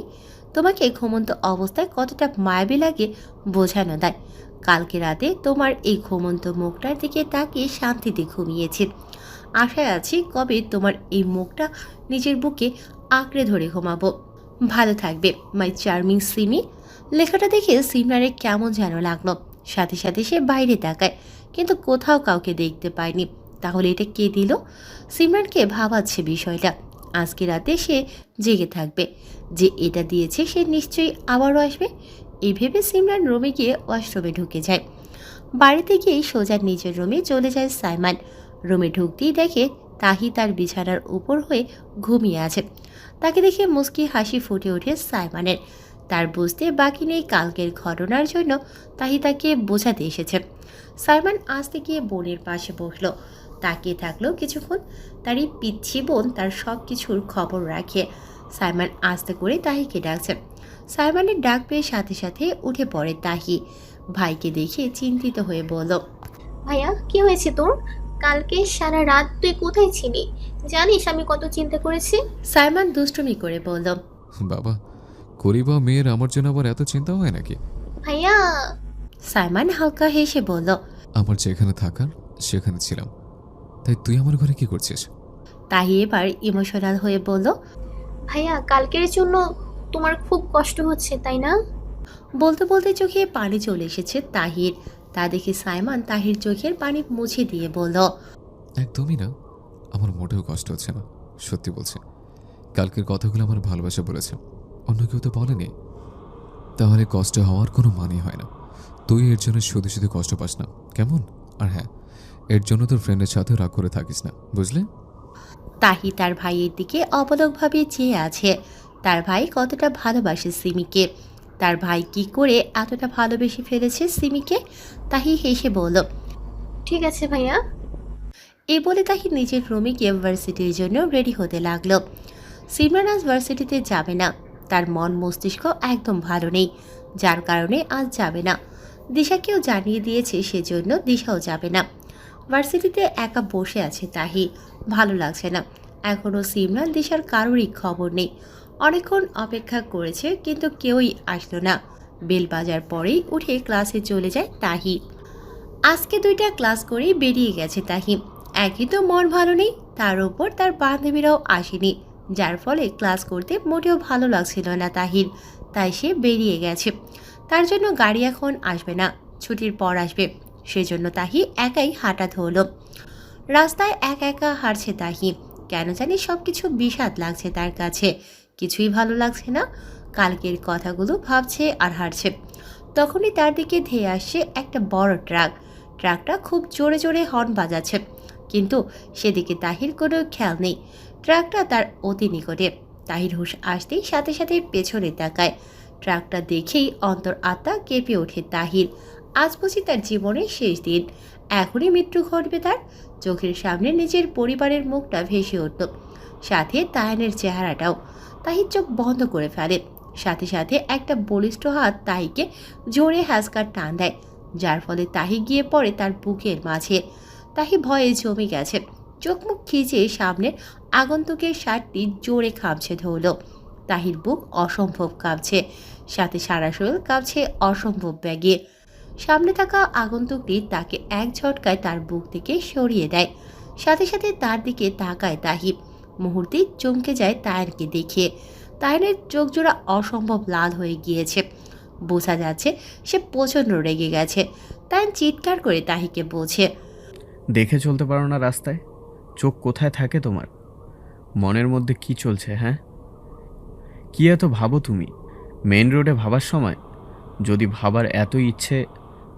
তোমাকে ঘুমন্ত অবস্থায় কতটা মায়াবী লাগে বোঝানো দেয়। কালকে রাতে তোমার এই ঘুমন্ত মুখটার দিকে তাকিয়ে শান্তিতে ঘুমিয়েছি। আশায় আছি কবে তোমার এই মুখটা নিজের বুকে আঁকড়ে ধরে ঘুমাবো। ভালো থাকবে মাই চার্মিং সিমি। লেখাটা দেখে সিমরানের কেমন যেন লাগলো। সাথে সাথে সে বাইরে তাকায়, কিন্তু কোথাও কাউকে দেখতে পায়নি। তাহলে এটা কে দিল? সিমরানকে ভাবাচ্ছে বিষয়টা। আজকে রাতে সে জেগে থাকবে। যে এটা দিয়েছে সে নিশ্চয়ই আবারও আসবে। এই ভেবে সিমরান রুমে গিয়ে ওয়াশরুমে ঢুকে যায়। বাড়িতে গিয়েই সোজা নিজের রুমে চলে যায় সাইমন। রুমে ঢুকতেই দেখে তাহি তার বিছানার উপর হয়ে ঘুমিয়ে আছে। তাকে দেখে মুচকি হাসি ফুটে ওঠে সাইমনের। তার বুঝতে বাকি নেই কালকের ঘটনার জন্য তাহি তাকে বোঝাতে এসেছে। সাইমন আসতে গিয়ে বোনের পাশে বসলো, তাকিয়ে থাকলো কিছুক্ষণ। তারই পিচ্ছি বোন তার সব কিছুর খবর রাখে। সাইমন আস্তে করে তাহিকে ডাকছে। সাইমনের ডাক পেয়ে সাথে সাথে উঠে পড়ে তাহি। ভাইকে দেখে চিন্তিত হয়ে বলল, ভাইয়া কি হয়েছে তোর? কালকে সারা রাত তুই কোথায় ছিলি? জানিস আমি কত চিন্তা করেছি। সাইমন দুষ্টুমি করে বলল, বাবা, করিবা মেয়ের আমার জন্য আবার এত চিন্তা হয় নাকি? ভাইয়া সাইমন হালকা হেসে বলল, আমার যেখানে থাকার সেখানে ছিলাম, তাই তুই আমার ঘরে কি করছিস? তাহি এবার ইমোশনাল হয়ে বলল, ভাইয়া কালকের জন্য তোমার খুব কষ্ট হচ্ছে তাই না? বলতে বলতে চোখে পানি চলে এসেছে তাহির। তা দেখে সাইমন তাহির চোখের পানি মুছে দিয়ে বলল, একদমই না, আমার মোটেও কষ্ট হচ্ছে না, সত্যি বলছি। কালকের কথাগুলো আমার ভালোবাসা বলেছে, অন্য কেউ তো বলেনি। তাহলে কষ্ট হওয়ার কোনো মানে হয় না। তুই এর জন্য শুধু শুধু কষ্ট পাস না, কেমন? আর হ্যাঁ, এর জন্য তোর ফ্রেন্ডের সাথে রাগ করে থাকিস না, বুঝলে? তাহি তার ভাইয়ের দিকে অবলকভাবে চেয়ে আছে। তার ভাই কতটা ভালোবাসে সিমিকে। তার ভাই কি করে এতটা ভালোবেসে ফেলেছে সিমিকে। তাহি হেসে বলল, ঠিক আছে ভাইয়া। এই বলে তাহি নিজের রুমে গিয়ে ভার্সিটির জন্য রেডি হতে লাগলো। সিমরান আজ ভার্সিটিতে যাবে না, তার মন মস্তিষ্ক একদম ভালো নেই, যার কারণে আজ যাবে না। দিশাকেও জানিয়ে দিয়েছে, সেজন্য দিশাও যাবে না। ভার্সিটিতে একা বসে আছে তাহি, ভালো লাগছে না। এখনও সিমরান দিশার কারোরই খবর নেই। অনেকক্ষণ অপেক্ষা করেছে কিন্তু কেউই আসলো না। বেল বাজার পরেই উঠে ক্লাসে চলে যায় তাহি। আজকে 2টা ক্লাস করেই বেরিয়ে গেছে তাহি। একই তো মন ভালো নেই, তার উপর তার বান্ধবীরাও আসেনি, যার ফলে ক্লাস করতে মোটেও ভালো লাগছিল না তাহির। তাই সে বেরিয়ে গেছে। তার জন্য গাড়ি এখন আসবে না, ছুটির পর আসবে। সেজন্য তাহি একাই হাঁটা ধরল। রাস্তায় একা একা হাঁটছে তাহি। কেন জানি সব কিছু বিষাদ লাগছে তার কাছে, কিছুই ভালো লাগছে না। কালকের কথাগুলো ভাবছে আর হাঁটছে। তখনই তার দিকে ধেয়ে আসছে একটা বড় ট্রাক। ট্রাকটা খুব জোরে জোরে হর্ন বাজাচ্ছে, কিন্তু সেদিকে তাহির কোনো খেয়াল নেই। ট্রাকটা তার অতি নিকটে। তাহির হুঁশ আসতেই সাথে সাথে পেছনে তাকায়। ট্রাকটা দেখেই অন্তর আত্মা কেঁপে ওঠে তাহির। আজ বুঝি তার জীবনের শেষ দিন, এখনই মৃত্যু ঘটবে তার। চোখের সামনে নিজের পরিবারের মুখটা ভেসে উঠল, সাথে তায়ানের চেহারাটাও। তাহির চোখ বন্ধ করে ফেলে। সাথে সাথে একটা বলিষ্ঠ হাত তাহিকে জোরে হ্যাঁচকার টান দেয়, যার ফলে তাহি গিয়ে পড়ে তার বুকের মাঝে। তাহি ভয়ে জমে গেছে, চোখ মুখ খিচে সামনের আগন্তুকের শার্টটি জোরে খামছে ধরল। তাহির বুক অসম্ভব কাঁপছে, সাথে সারা শরীর কাঁপছে অসম্ভব ব্যাগে। সামনে থাকা আগন্তুকটি তাকে এক ঝটকায় তার বুক থেকে সরিয়ে দেয়। সাথে সাথে তার দিকে তাকায় তাহি। মুহূর্তেই চমকে যায় তায়ানকে দেখে। তায়ানের চোখ জোড়া অসম্ভব লাল হয়ে গিয়েছে, বোঝা যাচ্ছে সে প্রচণ্ড রেগে গেছে। তায়ান চিৎকার করে তাহিকে বোঝে, দেখে চলতে পারো না রাস্তায়? চোখ কোথায় থাকে তোমার? মনের মধ্যে কি চলছে? হ্যাঁ, কি এত ভাবো তুমি মেইন রোডে ভাবার সময়? যদি ভাবার এতই ইচ্ছে,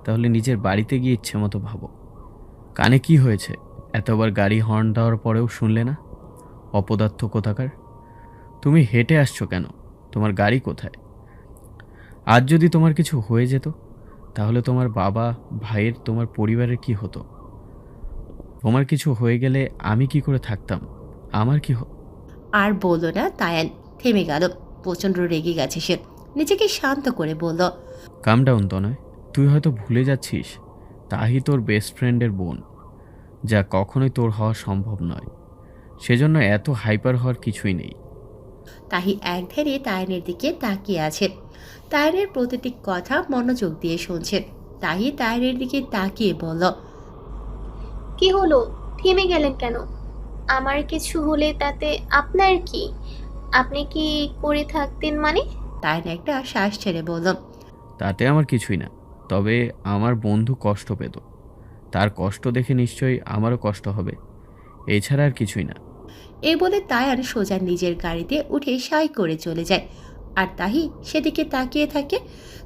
তাহলে নিজের বাড়িতে গিয়ে ইচ্ছে মতো ভাবো। কানে কি হয়েছে? এতবার গাড়ি হর্ন দেওয়ার পরেও শুনলে না? অপদার্থ কোথাকার! তুমি হেঁটে আসছো কেন? তোমার গাড়ি কোথায়? আজ যদি তোমার কিছু হয়ে যেত, তাহলে তোমার বাবা, ভাইয়ের, তোমার পরিবারের কি হতো? তোমার কিছু হয়ে গেলে আমি কি করে থাকতাম? আমার কি আর বলল না তায়ান, থেমে গেল। প্রচণ্ড রেগে গেছে সে। নিজেকে শান্ত করে বলল, কাম ডাউন তনয়, তুই হয়তো ভুলে যাচ্ছিস তাহি তোর বেস্ট ফ্রেন্ডের বোন, যা কখনোই তোর হওয়া সম্ভব নয়। সেজন্য এত হাইপার হওয়ার কিছুই নেই। তাহি এক ধ্যানে তায়ানের দিকে তাকিয়ে আছে। তায়ানের প্রতিটি কথা মনোযোগ দিয়ে শুনছে। তাহি তায়ানের দিকে তাকিয়ে বলল, কি হলো, থেমে গেলেন কেন? আমার কিছু হলে তাতে আপনার কি? আপনি কি করে থাকতেন মানে? তায়ান একটা শ্বাস ছেড়ে বলল, তাতে আমার কিছুই না, তবে আমার বন্ধু কষ্ট পেত। তার কষ্ট দেখে নিশ্চয়ই আমারও কষ্ট হবে, এছাড়া আর কিছুই না। এই বলে তায়ান সোজা নিজের গাড়িতে উঠে সাই করে চলে যায়। আর তাহি সেদিকে তাকিয়ে থাকে।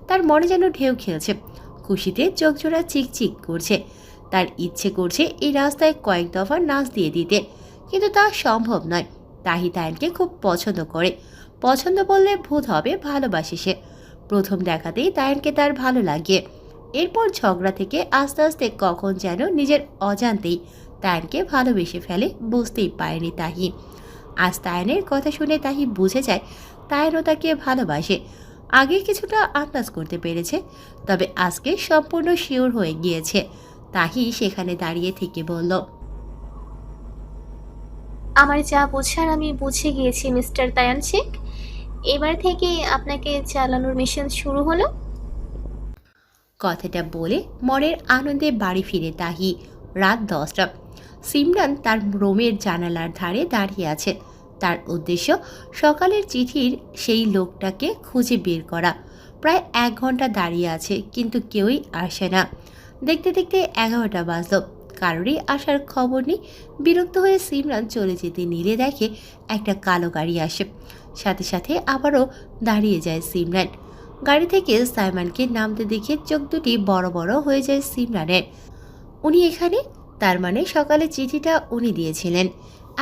তার মনে যেন ঢেউ খেলছে, খুশিতে চোখ জোড়া চিকচিক করছে। তার ইচ্ছে করছে এই রাস্তায় কয়েক দফা নাচ দিয়ে দিতে, কিন্তু তা সম্ভব নয়। তাহি তায়ানকে খুব পছন্দ করে। পছন্দ বললে ভূত হবে, ভালোবাসে সে। প্রথম দেখাতেই তায়ানকে তার ভালো লাগে। এরপর ঝগড়া থেকে আস্তে আস্তে কখন যেন নিজের অজান্তেই তায়ানকে ভালোবেসে ফেলে, বুঝতেই পারেনি তাহি। আজ তায়ানের কথা শুনে তাহি বুঝে যায় তায়ানও তাকে ভালোবাসে। আগে কিছুটা আন্দাজ করতে পেরেছে, তবে আজকে সম্পূর্ণ শিওর হয়ে গিয়েছে। তাহি সেখানে দাঁড়িয়ে থেকে বলল, আমার যা বোঝার আমি বুঝে গিয়েছি মিস্টার তায়ান শেখ। এবার থেকে আপনাকে চালানোর মিশন শুরু হলো। কথাটা বলে মনের আনন্দে বাড়ি ফিরে তাহি। রাত 10টা। সিমরান তার রুমের জানালার ধারে দাঁড়িয়ে আছে। তার উদ্দেশ্য সকালের চিঠির সেই লোকটাকে খুঁজে বের করা। প্রায় 1 ঘন্টা দাঁড়িয়ে আছে, কিন্তু কেউই আসে না। দেখতে দেখতে 11টা বাজল, কারোরই আসার খবর নেই। বিরক্ত হয়ে সিমরান চলে যেতে নিলে দেখে একটা কালো গাড়ি আসে। সাথে সাথে আবারও দাঁড়িয়ে যায় সিমরান। গাড়ি থেকে সাইমনকে নামতে দেখে চোখ দুটি বড় বড় হয়ে যায় সিমরানের। উনি এখানে? তার মানে সকালে চিঠিটা উনি দিয়েছিলেন।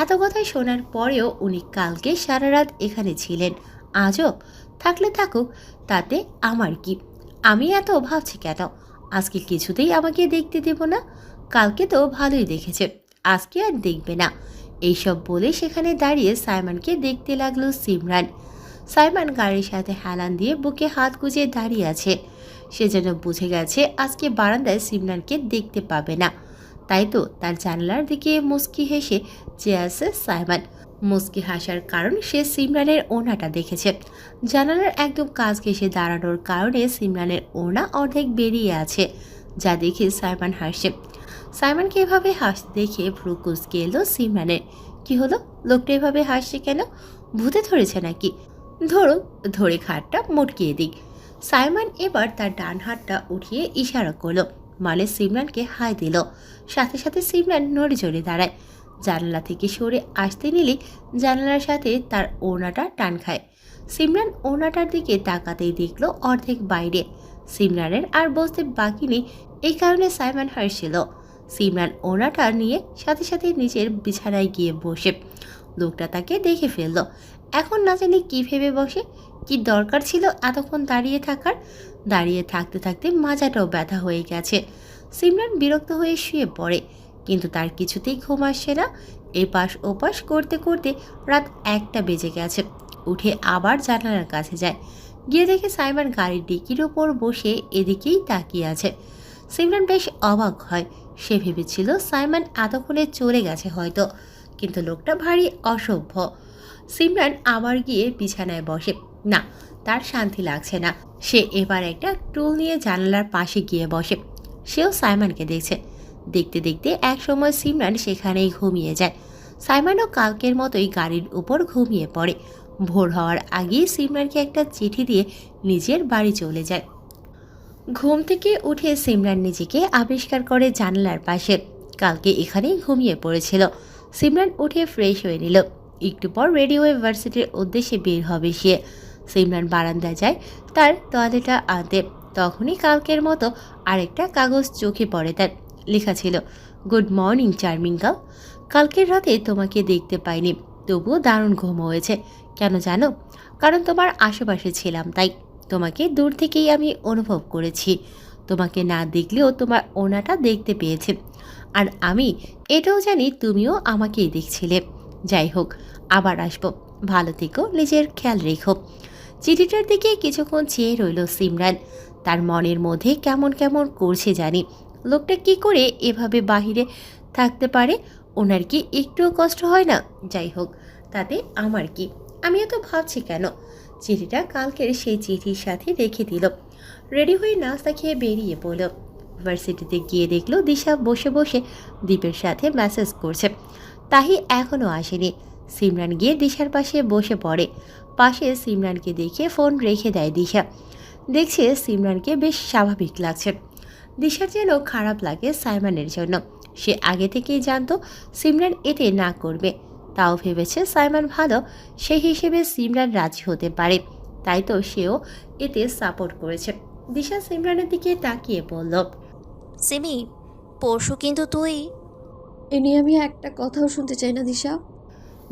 এত কথা শোনার পরেও উনি কালকে সারা রাত এখানে ছিলেন। আজও থাকলে থাকুক, তাতে আমার কি? আমি এত ভাবছি কেন? আজকে কিছুতেই আমাকে দেখতে দেব না। কালকে তো ভালোই দেখেছে, আজকে আর দেখবে না। এইসব বলে সেখানে দাঁড়িয়ে সাইমনকে দেখতে লাগলো সিমরান। সাইমন গাড়ির সাথে হেলান দিয়ে বুকে হাত গুজে দাঁড়িয়ে আছে। সে যেন বুঝে গেছে আজকে বারান্দায় সিমরানকে দেখতে পাবে না। তাই তো তার জানলার দিকে মুস্কি হেসে চেয়ে আছে সাইমন। মুস্কি হাসার কারণ সে সিমরানের ওড়নাটা দেখেছে। জানালার একদম কাছ ঘেঁষে দাঁড়ানোর কারণে সিমরানের ওড়না অর্ধেক বেরিয়ে আছে, যা দেখে সাইমন হাসছে। সাইমনকে এভাবে হাসতে দেখে ভ্রু কুঁচকে এলো সিমরানের। কি হলো, লোকটা এভাবে হাসছে কেন? ভূতে ধরেছে নাকি? ধরে খাটটা মটকিয়ে দিক। সাইমন এবার তার ডান হাতটা উঠিয়ে ইশারা করলো, মানে সিমরানকে হাই দিল। সাথে সাথে সিমরান নড়ে চড়ে দাঁড়ায়। জানালা থেকে সরে আসতে নিলে জানালার সাথে তার ওড়নাটা টান খায়। সিমরান ওড়নাটার দিকে তাকাতেই দেখলো অর্ধেক বাইরে। সিমরানের আর বসতে বাকি নেই, এই কারণে সাইমন হাসছিল। সিমরান ওড়নাটা নিয়ে সাথে সাথে নিজের বিছানায় গিয়ে বসে। লোকটা তাকে দেখে ফেলল। এখন না জানি কী ভেবে বসে। কি দরকার ছিল এতক্ষণ দাঁড়িয়ে থাকার? দাঁড়িয়ে থাকতে থাকতে মাজাটাও ব্যথা হয়ে গেছে। সিমরান বিরক্ত হয়ে শুয়ে পড়ে, কিন্তু তার কিছুতেই ঘুম আসছে না। এপাশ ওপাশ করতে করতে রাত 1টা বেজে গেছে। উঠে আবার জানালার কাছে যায়। গিয়ে দেখে সাইমন গাড়ির ডিকির ওপর বসে এদিকেই তাকিয়ে আছে। সিমরান বেশ অবাক হয়। সে ভেবেছিল সাইমন এতক্ষণে চলে গেছে হয়তো, কিন্তু লোকটা ভারী অসভ্য। সিমরান আবার গিয়ে বিছানায় বসে। না, তার শান্তি লাগছে না। সে এবার একটা টুল নিয়ে জানালার পাশে গিয়ে বসে। সেও সাইমনকে দেখছে। দেখতে দেখতে এক সময় সিমরান সেখানেই ঘুমিয়ে যায়। সাইমনও কালকের মতোই গাড়ির উপর ঘুমিয়ে পড়ে। ভোর হওয়ার আগেই সিমরানকে একটা চিঠি দিয়ে নিজের বাড়ি চলে যায়। ঘুম থেকে উঠে সিমরান নিজেকে আবিষ্কার করে জানালার পাশে। কালকে এখানেই ঘুমিয়ে পড়েছিল। সিমরান উঠে ফ্রেশ হয়ে নিল। একটু পর রেডি হয়ে ভার্সিটির উদ্দেশ্যে বের হবে সে। সিমরান বারান্দায় যায় তার টয়লেটটা আনতে। তখনই কালকের মতো আরেকটা কাগজ চোখে পড়ে তার। লেখা ছিল, গুড মর্নিং চার্মিং গার্ল। কালকের রাতে তোমাকে দেখতে পাইনি, তবুও দারুণ ঘুম হয়েছে। কেন জানো? কারণ তোমার আশেপাশে ছিলাম, তাই তোমাকে দূর থেকেই আমি অনুভব করেছি। তোমাকে না দেখলেও তোমার ওড়নাটা দেখতে পেয়েছি। আর আমি এটাও জানি তুমিও আমাকেই দেখছিলে। যাই হোক, আবার আসবো। ভালো থেকো, নিজের খেয়াল রেখো। চিঠিটার দিকে কিছুক্ষণ চেয়ে রইল সিমরান। তার মনের মধ্যে কেমন কেমন করছে জানি। লোকটা কি করে এভাবে বাহিরে থাকতে পারে? ওনার কি একটুও কষ্ট হয় না? যাই হোক, তাতে আমার কি? আমি এত ভাবছি কেন? চিঠিটা কালকের সেই চিঠির সাথে রেখে দিল। রেডি হয়ে নাস্তা খেয়ে বেরিয়ে পড়ল। ভার্সিটিতে গিয়ে দেখলো দিশা বসে বসে দীপের সাথে মেসেজ করছে। তাহি এখনও আসেনি। সিমরান গিয়ে দিশার পাশে বসে পড়ে। পাশে সিমরানকে দেখে ফোন রেখে দেয় দিশা। দেখছে সিমরানকে বেশ স্বাভাবিক লাগছে। দিশার যেন খারাপ লাগে সাইমনের জন্য। সে আগে থেকেই জানতো সিমরান এতে না করবে। তাও ভেবেছে সাইমন ভালো, সেই হিসেবে সিমরান রাজি হতে পারে। তাই তো সেও এতে সাপোর্ট করেছে। দিশা সিমরানের দিকে তাকিয়ে বলল, সিমি, পরশু কিন্তু তুই। এ নিয়ে আমি একটা কথাও শুনতে চাই না দিশা।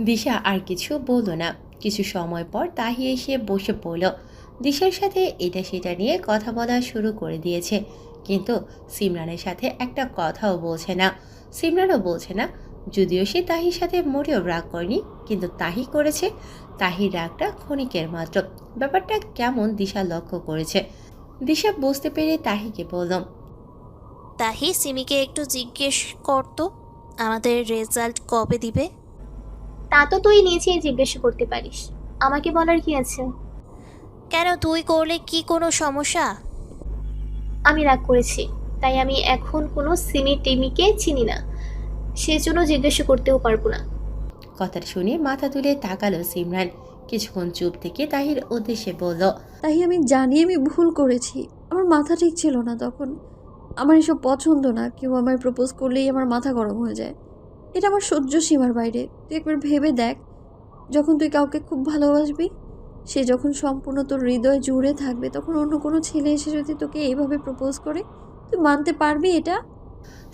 দিশা আর কিছু বলল না। কিছু সময় পর তাহি এসে বসে পড়ল। দিশার সাথে এটা সেটা নিয়ে কথা বলা শুরু করে দিয়েছে, কিন্তু সিমরানের সাথে একটা কথাও বলছে না। সিমরানও বলছে না। যদিও সে তাহির সাথে মোটেও রাগ করেনি, কিন্তু তাহি করেছে। তাহির রাগটা ক্ষণিকের মাত্র। ব্যাপারটা কেমন দিশা লক্ষ্য করেছে। দিশা বুঝতে পেরে তাহিকে বলল, তাহি, সিমিকে একটু জিজ্ঞেস করতো আমাদের রেজাল্ট কবে দিবে। তা তো তুই নিজেই জিজ্ঞেস করতে পারিস, আমাকে বলার কি আছে? কেন, তুই করলে কি কোনো সমস্যা? আমি রাগ করেছি, তাই আমি এখন কোনো সিমি টিমিকে চিনি না, সেজন্য জিজ্ঞেস করতেও পারবো না। কথাটা শুনে মাথা তুলে তাকালো সিমরান। কিছুক্ষণ চুপ থেকে তাহির উদ্দেশ্যে বলল, তাই আমি জানি আমি ভুল করেছি। আমার মাথা ঠিক ছিল না তখন। আমার এসব পছন্দ না। কেউ আমায় প্রপোজ করলেই আমার মাথা গরম হয়ে যায়। এটা আমার সহ্য সীমার বাইরে। তুই একবার ভেবে দেখ, যখন তুই কাউকে খুব ভালোবাসবি, সে যখন সম্পূর্ণ তোর হৃদয় জুড়ে থাকবে, তখন অন্য কোনো ছেলে এসে যদি তোকে এইভাবে প্রপোজ করে, তুই মানতে পারবি এটা?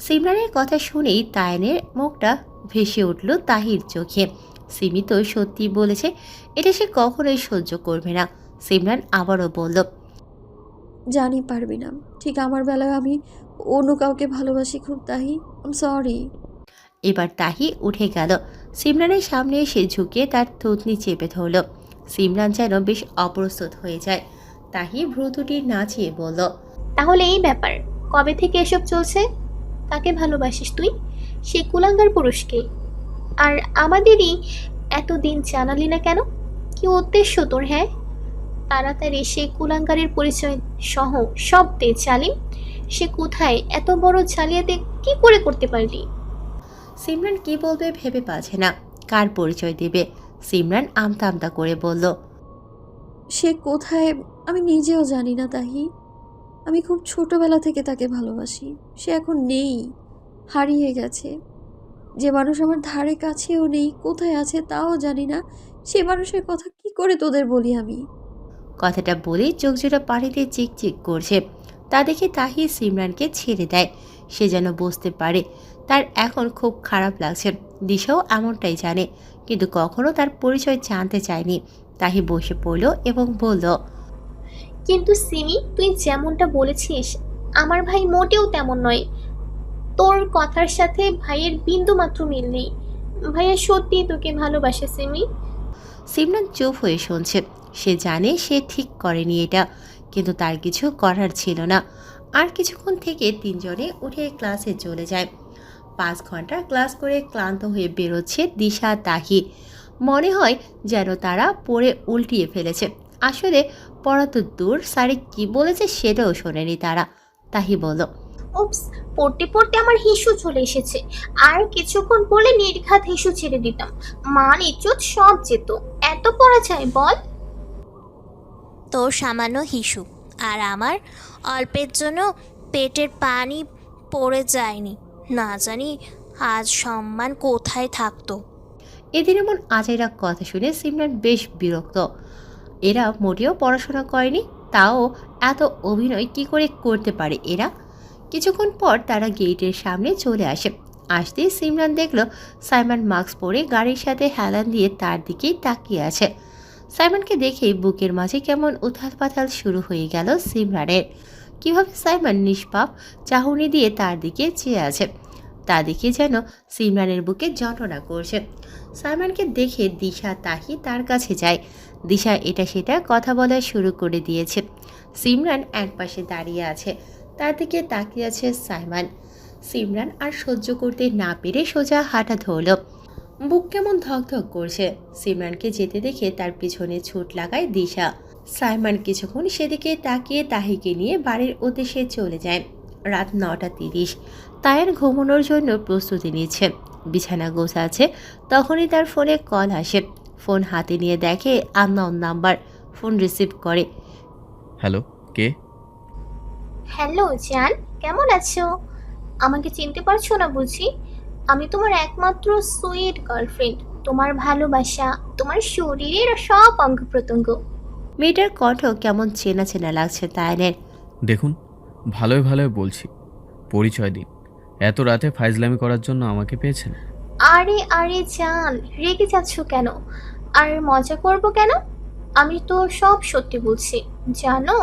সিমরানের কথা শুনেই তায়ানের মুখটা ভেসে উঠল তাহির চোখে। সিমি তো সত্যি বলেছে, এটা সে কখনোই সহ্য করবে না। সিমরান আবারও বলল, জানি পারবি না, ঠিক আমার বেলায় আমি অন্য কাউকে ভালোবাসি খুব, তাহি আম সরি। এবার তাহি উঠে গেল। সিমরানের সামনে এসে ঝুঁকে তার থুতনি চেপে ধরল। সিমরান যেন বেশ অপ্রস্তুত হয়ে যায়। তাহি ভ্রুতুটি নাচিয়ে বলল, তাহলে এই ব্যাপার, কবে থেকে এসব চলছে? কাকে ভালোবাসিস তুই? সে কুলাঙ্গার পুরুষকে? আর আমাদেরই এতদিন জানালি না কেন? কি উদ্দেশ্য তোর? হ্যাঁ, তাড়াতাড়ি সেই কুলাঙ্গারের পরিচয় সহ সব দে জালিম। সে কোথায়? এত বড় জালিয়াতি কি করে করতে পারলি? সিমরান কি বলবে ভেবে পাচ্ছে না, কার পরিচয় দেবে। সিমরান আমতা আমতা করে বলল, সে কোথায় আমি নিজেও জানি না তাহি। আমি খুব ছোটবেলা থেকে তাকে ভালোবাসি। সে এখন নেই, হারিয়ে গেছে। যে মানুষ আমার ধারে কাছেও নেই, কোথায় আছে তাও জানি না, সে মানুষের কথা কি করে তোদের বলি আমি? কথাটা বলেই চোখ জোড়া পানিতে চিকচিক করছে। তা দেখে তাহি সিমরানকে ছেড়ে দেয়। সে যেন বুঝতে পারে তার এখন খুব খারাপ লাগছে। দিশাও এমনটাই জানে, কিন্তু কখনো তার পরিচয় জানতে চায়নি। তাহি বসে পড়ল এবং বলল, কিন্তু সিমি, তুই যেমনটা বলেছিস, আমার ভাই মোটেও তেমন নয়। তোর কথার সাথে ভাইয়ের বিন্দু মাত্র মিল নেই। ভাইয়া সত্যি তোকে ভালোবাসে সিমি। সিমরান চুপ হয়ে শুনছে। সে জানে সে ঠিক করেনি এটা, কিন্তু তার কিছু করার ছিল না। আর কিছুক্ষণ থেকে তিনজনে উঠে ক্লাসে চলে যায়। 5 ঘন্টা ক্লাস করে ক্লান্ত হয়ে বেরোচ্ছে দিশা তাহি। মনে হয় যেন তারা পড়ে উল্টিয়ে ফেলেছে। আসলে পড়া তো দূর, স্যারে কি বলেছে সেটাও শোনেনি তারা। তাহি বলল, উপস, পড়তে পড়তে আমার হিসু চলে এসেছে। আর কিছুক্ষণ পড়লে নির্ঘাত হিসু ছেড়ে দিতাম। মান ইজ্জত সব যেত। এত পড়া চাই বল? তোর সামান্য হিসু আর আমার অল্পের জন্য পেটের পানি পড়ে যায়নি। না জানি আজ সম্মান কোথায় থাকতো। এদিন এমন আজাইরা কথা শুনে সিমরান বেশ বিরক্ত। এরা মোটেও পড়াশোনা করেনি, তাও এত অভিনয় কি করে করতে পারে এরা। কিছুক্ষণ পর তারা গেটের সামনে চলে আসে। আসতেই সিমরান দেখল সাইমন মাস্ক পরে গাড়ির সাথে হেলান দিয়ে তার দিকেই তাকিয়ে আছে। সাইমনকে দেখেই বুকের মাঝে কেমন উথাল পাথাল শুরু হয়ে গেল সিমরানের। কিভাবে সাইমন নিষ্পাপ চাহনি দিয়ে তার দিকে চেয়ে আছে তা দেখে যেন সিমরানের বুকে যন্ত্রণা করছে। সাইমনকে দেখে দিশা তাহি তার কাছে যায়। দিশা এটা সেটা কথা বলা শুরু করে দিয়েছে। সিমরান একপাশে দাঁড়িয়ে আছে, তার দিকে তাকিয়ে আছে সাইমন। সিমরান আর সহ্য করতে না পেরে সোজা হাঁটা ধরল। বুক কেমন ধকধক করছে। সিমরানকে যেতে দেখে তার পিছনে ছুট লাগায় দিশা। সাইমন কিছুক্ষণ সেদিকে তাকিয়ে তাহিকে নিয়ে বাড়ির উদ্দেশ্যে চলে যায়। রাত 9:30। তায়ান ঘুমানোর জন্য প্রস্তুতি নিচ্ছে, বিছানা গোছাচ্ছে। তখনই তার ফোনে কল আসে। ফোন হাতে নিয়ে দেখে আননোন নাম্বার। ফোন রিসিভ করে। হ্যালো, কে? হ্যালো জান, কেমন আছো? আমাকে চিনতে পারছো না বুঝি? আমি তোমার একমাত্র সুইট গার্লফ্রেন্ড। তোমার ভালোবাসা, তোমার শরীরের সব অঙ্গ প্রত্যঙ্গ। মেয়েটার কণ্ঠ কেমন চেনা চেনা লাগছে তায়ানের। দেখুন, ভালোই ভালোই বলছি, পরিচয় দিন। এত রাতে ফাইজলামি করার জন্য আমাকে পেয়েছেন? আরে আরে জান, রেগে যাচ্ছ কেন? আর মজা করব কেন? আমি তো সব সত্যি বলছি। জানো,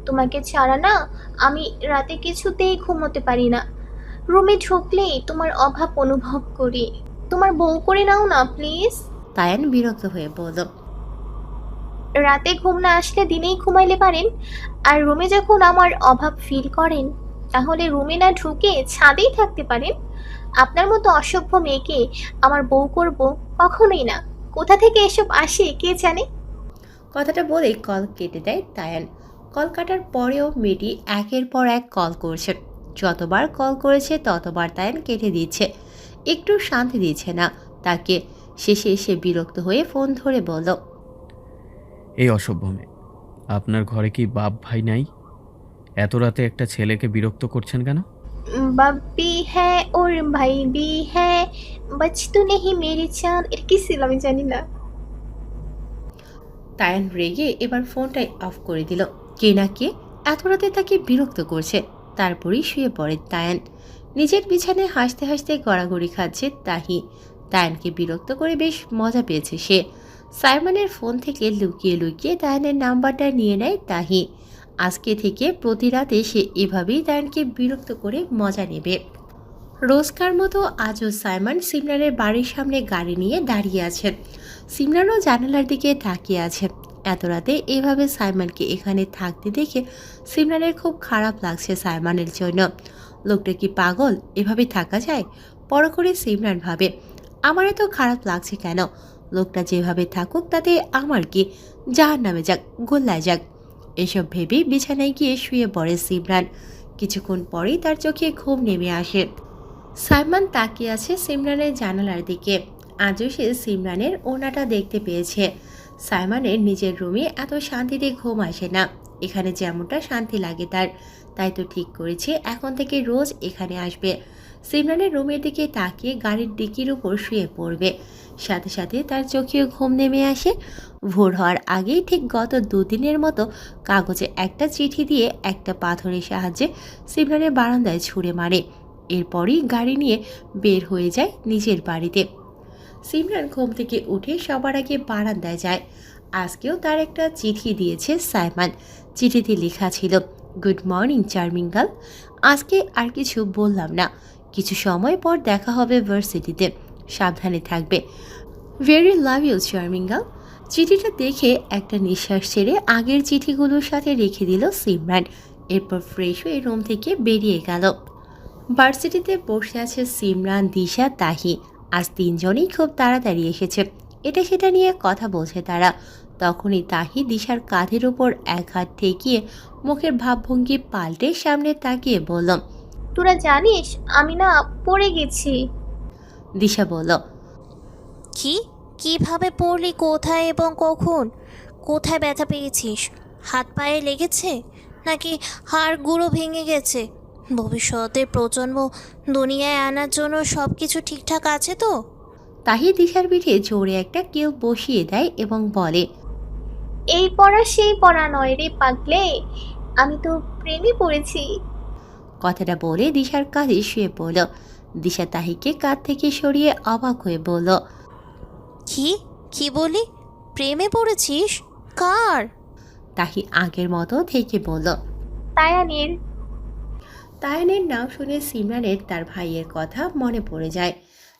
তোমাকে ছাড়া না আমি রাতে কিছুতেই ঘুমোতে পারি না। রুমে ঢুকলেই তোমার অভাব অনুভব করি। তোমার বউ করে নাও না প্লিজ। তায়ান বিরক্ত হয়ে বলল, রাতে ঘুম না আসলে দিনেই ঘুমাইলে পারেন। আর রুমে যখন আমার অভাব ফিল করেন, তাহলে রুমে না ঢুকে ছাদেই থাকতে পারেন। আপনার মতো অসভ্য মেয়েকে আমার বউ করব কখনোই না। কোথা থেকে এসব আসে কে জানে। কথাটা বলেই কল কেটে দেয় তায়ান। কল কাটার পরেও মেয়েটি একের পর এক কল করছে। যতবার কল করেছে ততবার তায়ান কেটে দিচ্ছে, একটু শান্তি দিচ্ছে না তাকে। শেষে সে বিরক্ত হয়ে ফোন ধরে বলল, এই অসভ্য মেয়ে, আপনার ঘরে কি বাপ ভাই নাই? এত রাতে একটা ছেলেকে বিরক্ত করছেন কেন? বাপ भी है और भाई भी है, बच तो नहीं मेरी जान। এটা কি ছিল আমি জানি না। তায়ান রেগে এবার ফোনটাই অফ করে দিল। কে না কে এত রাতে তাকে বিরক্ত করছে। তারপরেই শুয়ে পড়ে তায়ান। নিজের বিছানায় হাসতে হাসতে গড়াগড়ি খাচ্ছে তাহি। তায়ানকে বিরক্ত করে বেশ মজা পেয়েছে সে। সাইমনের ফোন থেকে লুকিয়ে লুকিয়ে তায়ানের নাম্বারটা নিয়ে নেয় তাহি। আজকে থেকে প্রতি রাতে সে এভাবেই তায়ানকে বিরক্ত করে মজা নেবে। রোজকার মতো আজও সাইমন সিমরানের বাড়ির সামনে গাড়ি নিয়ে দাঁড়িয়ে আছে। সিমরানও জানালার দিকে তাকিয়ে আছে। এত রাতে এভাবে সাইমনকে এখানে থাকতে দেখে সিমরানের খুব খারাপ লাগছে সাইমনের জন্য। লোকটা কি পাগল? এভাবে থাকা যায়? পর করে সিমরান ভাবে, আমার এত খারাপ লাগছে কেন? লোকটা যেভাবে থাকুক তাতে আমার কি? জাহান্নামে যাক, গোল্লায় যাক। এসব ভেবে বিছানায় গিয়ে শুয়ে পড়ে সিমরান। কিছুক্ষণ পরেই তার চোখে ঘুম নেমে আসে। সাইমন তাকিয়ে আছে সিমরানের জানালার দিকে। আজও সে সিমরানের ওড়নাটা দেখতে পেয়েছে। সাইমনের নিজের রুমে এত শান্তিতে ঘুম আসে না, এখানে যেমনটা শান্তি লাগে তার। তাই তো ঠিক করেছে এখন থেকে রোজ এখানে আসবে। সিমরানের রুমের দিকে তাকিয়ে গাড়ির ডিকির উপর শুয়ে পড়বে। সাথে সাথে তার চোখেও ঘুম নেমে আসে। ভোর হওয়ার আগেই ঠিক গত দুদিনের মতো কাগজে একটা চিঠি দিয়ে একটা পাথরের সাহায্যে সিমরানের বারান্দায় ছুঁড়ে মারে। এরপরই গাড়ি নিয়ে বের হয়ে যায় নিজের বাড়িতে। সিমরান ঘুম থেকে উঠে সবার আগে বারান্দায় যায়। আজকেও তার একটা চিঠি দিয়েছে সাইমন। চিঠিতে লেখা ছিল, গুড মর্নিং চার্মিং গার্ল, আজকে আর কিছু বললাম না, কিছু সময় পর দেখা হবে ভার্সিটিতে, সাবধানে থাকবে, very love you charming girl. চিঠিটা দেখে একটা নিঃশ্বাস ছেড়ে আগের চিঠিগুলোর সাথে রেখে দিল সিমরান। এরপর ফ্রেশ হয়ে রুম থেকে বেরিয়ে গেল। ভার্সিটিতে বসে আছে সিমরান, দিশা, তাহি। আজ তিনজনেই খুব তাড়াতাড়ি এসেছে। এটা সেটা নিয়ে কথা বলছে তারা। তখনই তাহি দিশার কাঁধের ওপর এক হাত ঠেকিয়ে মুখের ভাবভঙ্গি পাল্টে সামনে তাকিয়ে বলল, তোরা জানিস আমি না পড়ে গেছি। দিশা বলল, কি? কিভাবে পড়লি? কোথায় এবং কখন? কোথায় ব্যথা পেয়েছিস? হাত পায়ে লেগেছে নাকি হাড়গুলো ভেঙে গেছে? ভবিষ্যতে প্রজন্ম দুনিয়ায় আনার জন্য সব কিছু ঠিকঠাক আছে তো? তাহি দিশার পিঠে জোরে একটা কেউ বসিয়ে দেয় এবং বলে, এই পড়া সেই পড়া নয় রে পাগলে, আমি তো প্রেমে পড়েছি। কথাটা বলে দিশার কাঁধে শুয়ে পড়ল। দিশা তাহিকে কাঁধ থেকে সরিয়ে অবাক হয়ে বলল, কি কি বলি? প্রেমে পড়েছিস? কার? তাহি আগের মতো থেকে বলল। তায়ানের। তায়ানের নাম শুনে সিমরানের তার ভাইয়ের কথা মনে পড়ে যায়।